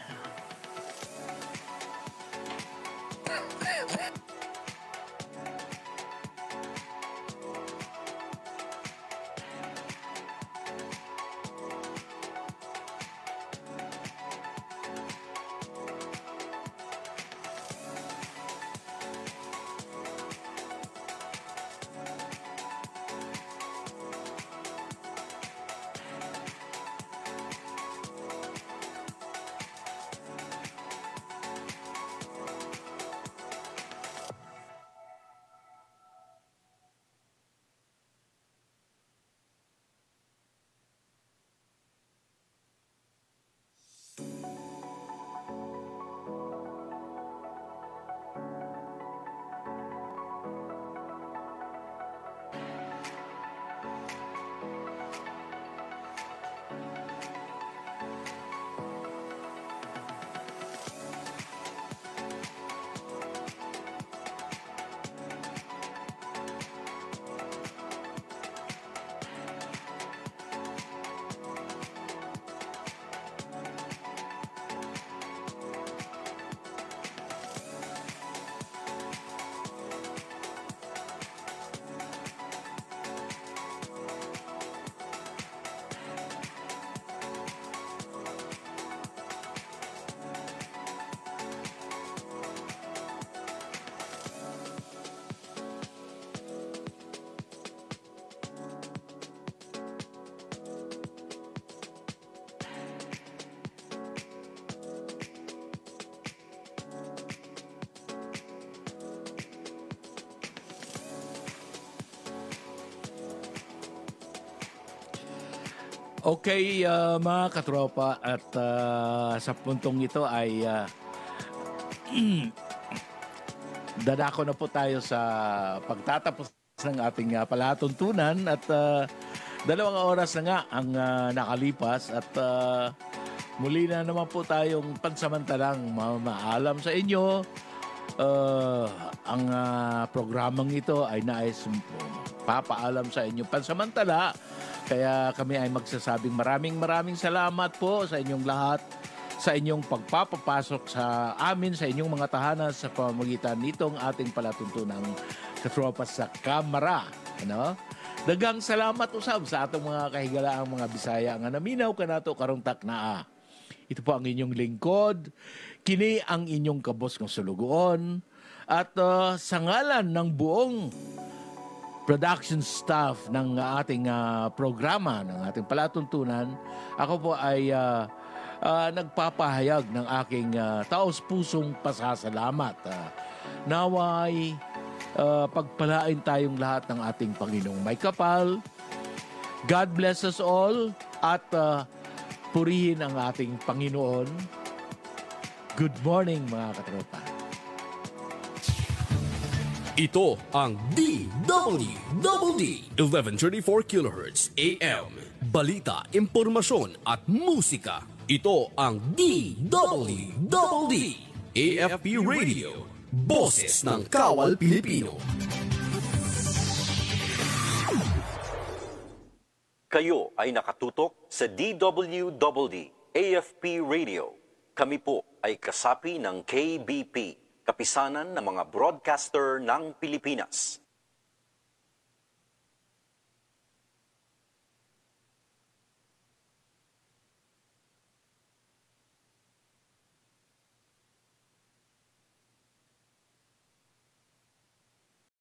Okay, mga katropa, at sa puntong ito ay dadako na po tayo sa pagtatapos ng ating palatuntunan at 2 oras na nga ang nakalipas at muli na naman po tayong pansamantalang maalam sa inyo. Ang programang ito ay nais papaalam sa inyo pansamantala. Kaya kami ay magsasabing maraming salamat po sa inyong lahat sa inyong pagpapapasok sa amin, sa inyong mga tahanan sa pamamagitan nitong ating palatuntunang katropa sa Kamara. Ano? Dagang salamat usab sa atong mga kahigalaang mga Bisaya nga naminaw kanato karong taknaa. Ito po ang inyong lingkod, kini ang inyong kabos ng sulugoon, at sa ngalan ng buong production staff ng ating programa, ng ating palatuntunan, ako po ay nagpapahayag ng aking taos-pusong pasasalamat. Naway pagpalain tayong lahat ng ating Panginoong may kapal. God bless us all at purihin ang ating Panginoon. Good morning mga katropa. Ito ang DWDD 1134 kHz AM. Balita, impormasyon at musika. Ito ang DWDD AFP Radio. Boses ng Kawal Pilipino. Kayo ay nakatutok sa DWDD AFP Radio. Kami po ay kasapi ng KBP, Kapisanan ng mga Broadcaster ng Pilipinas.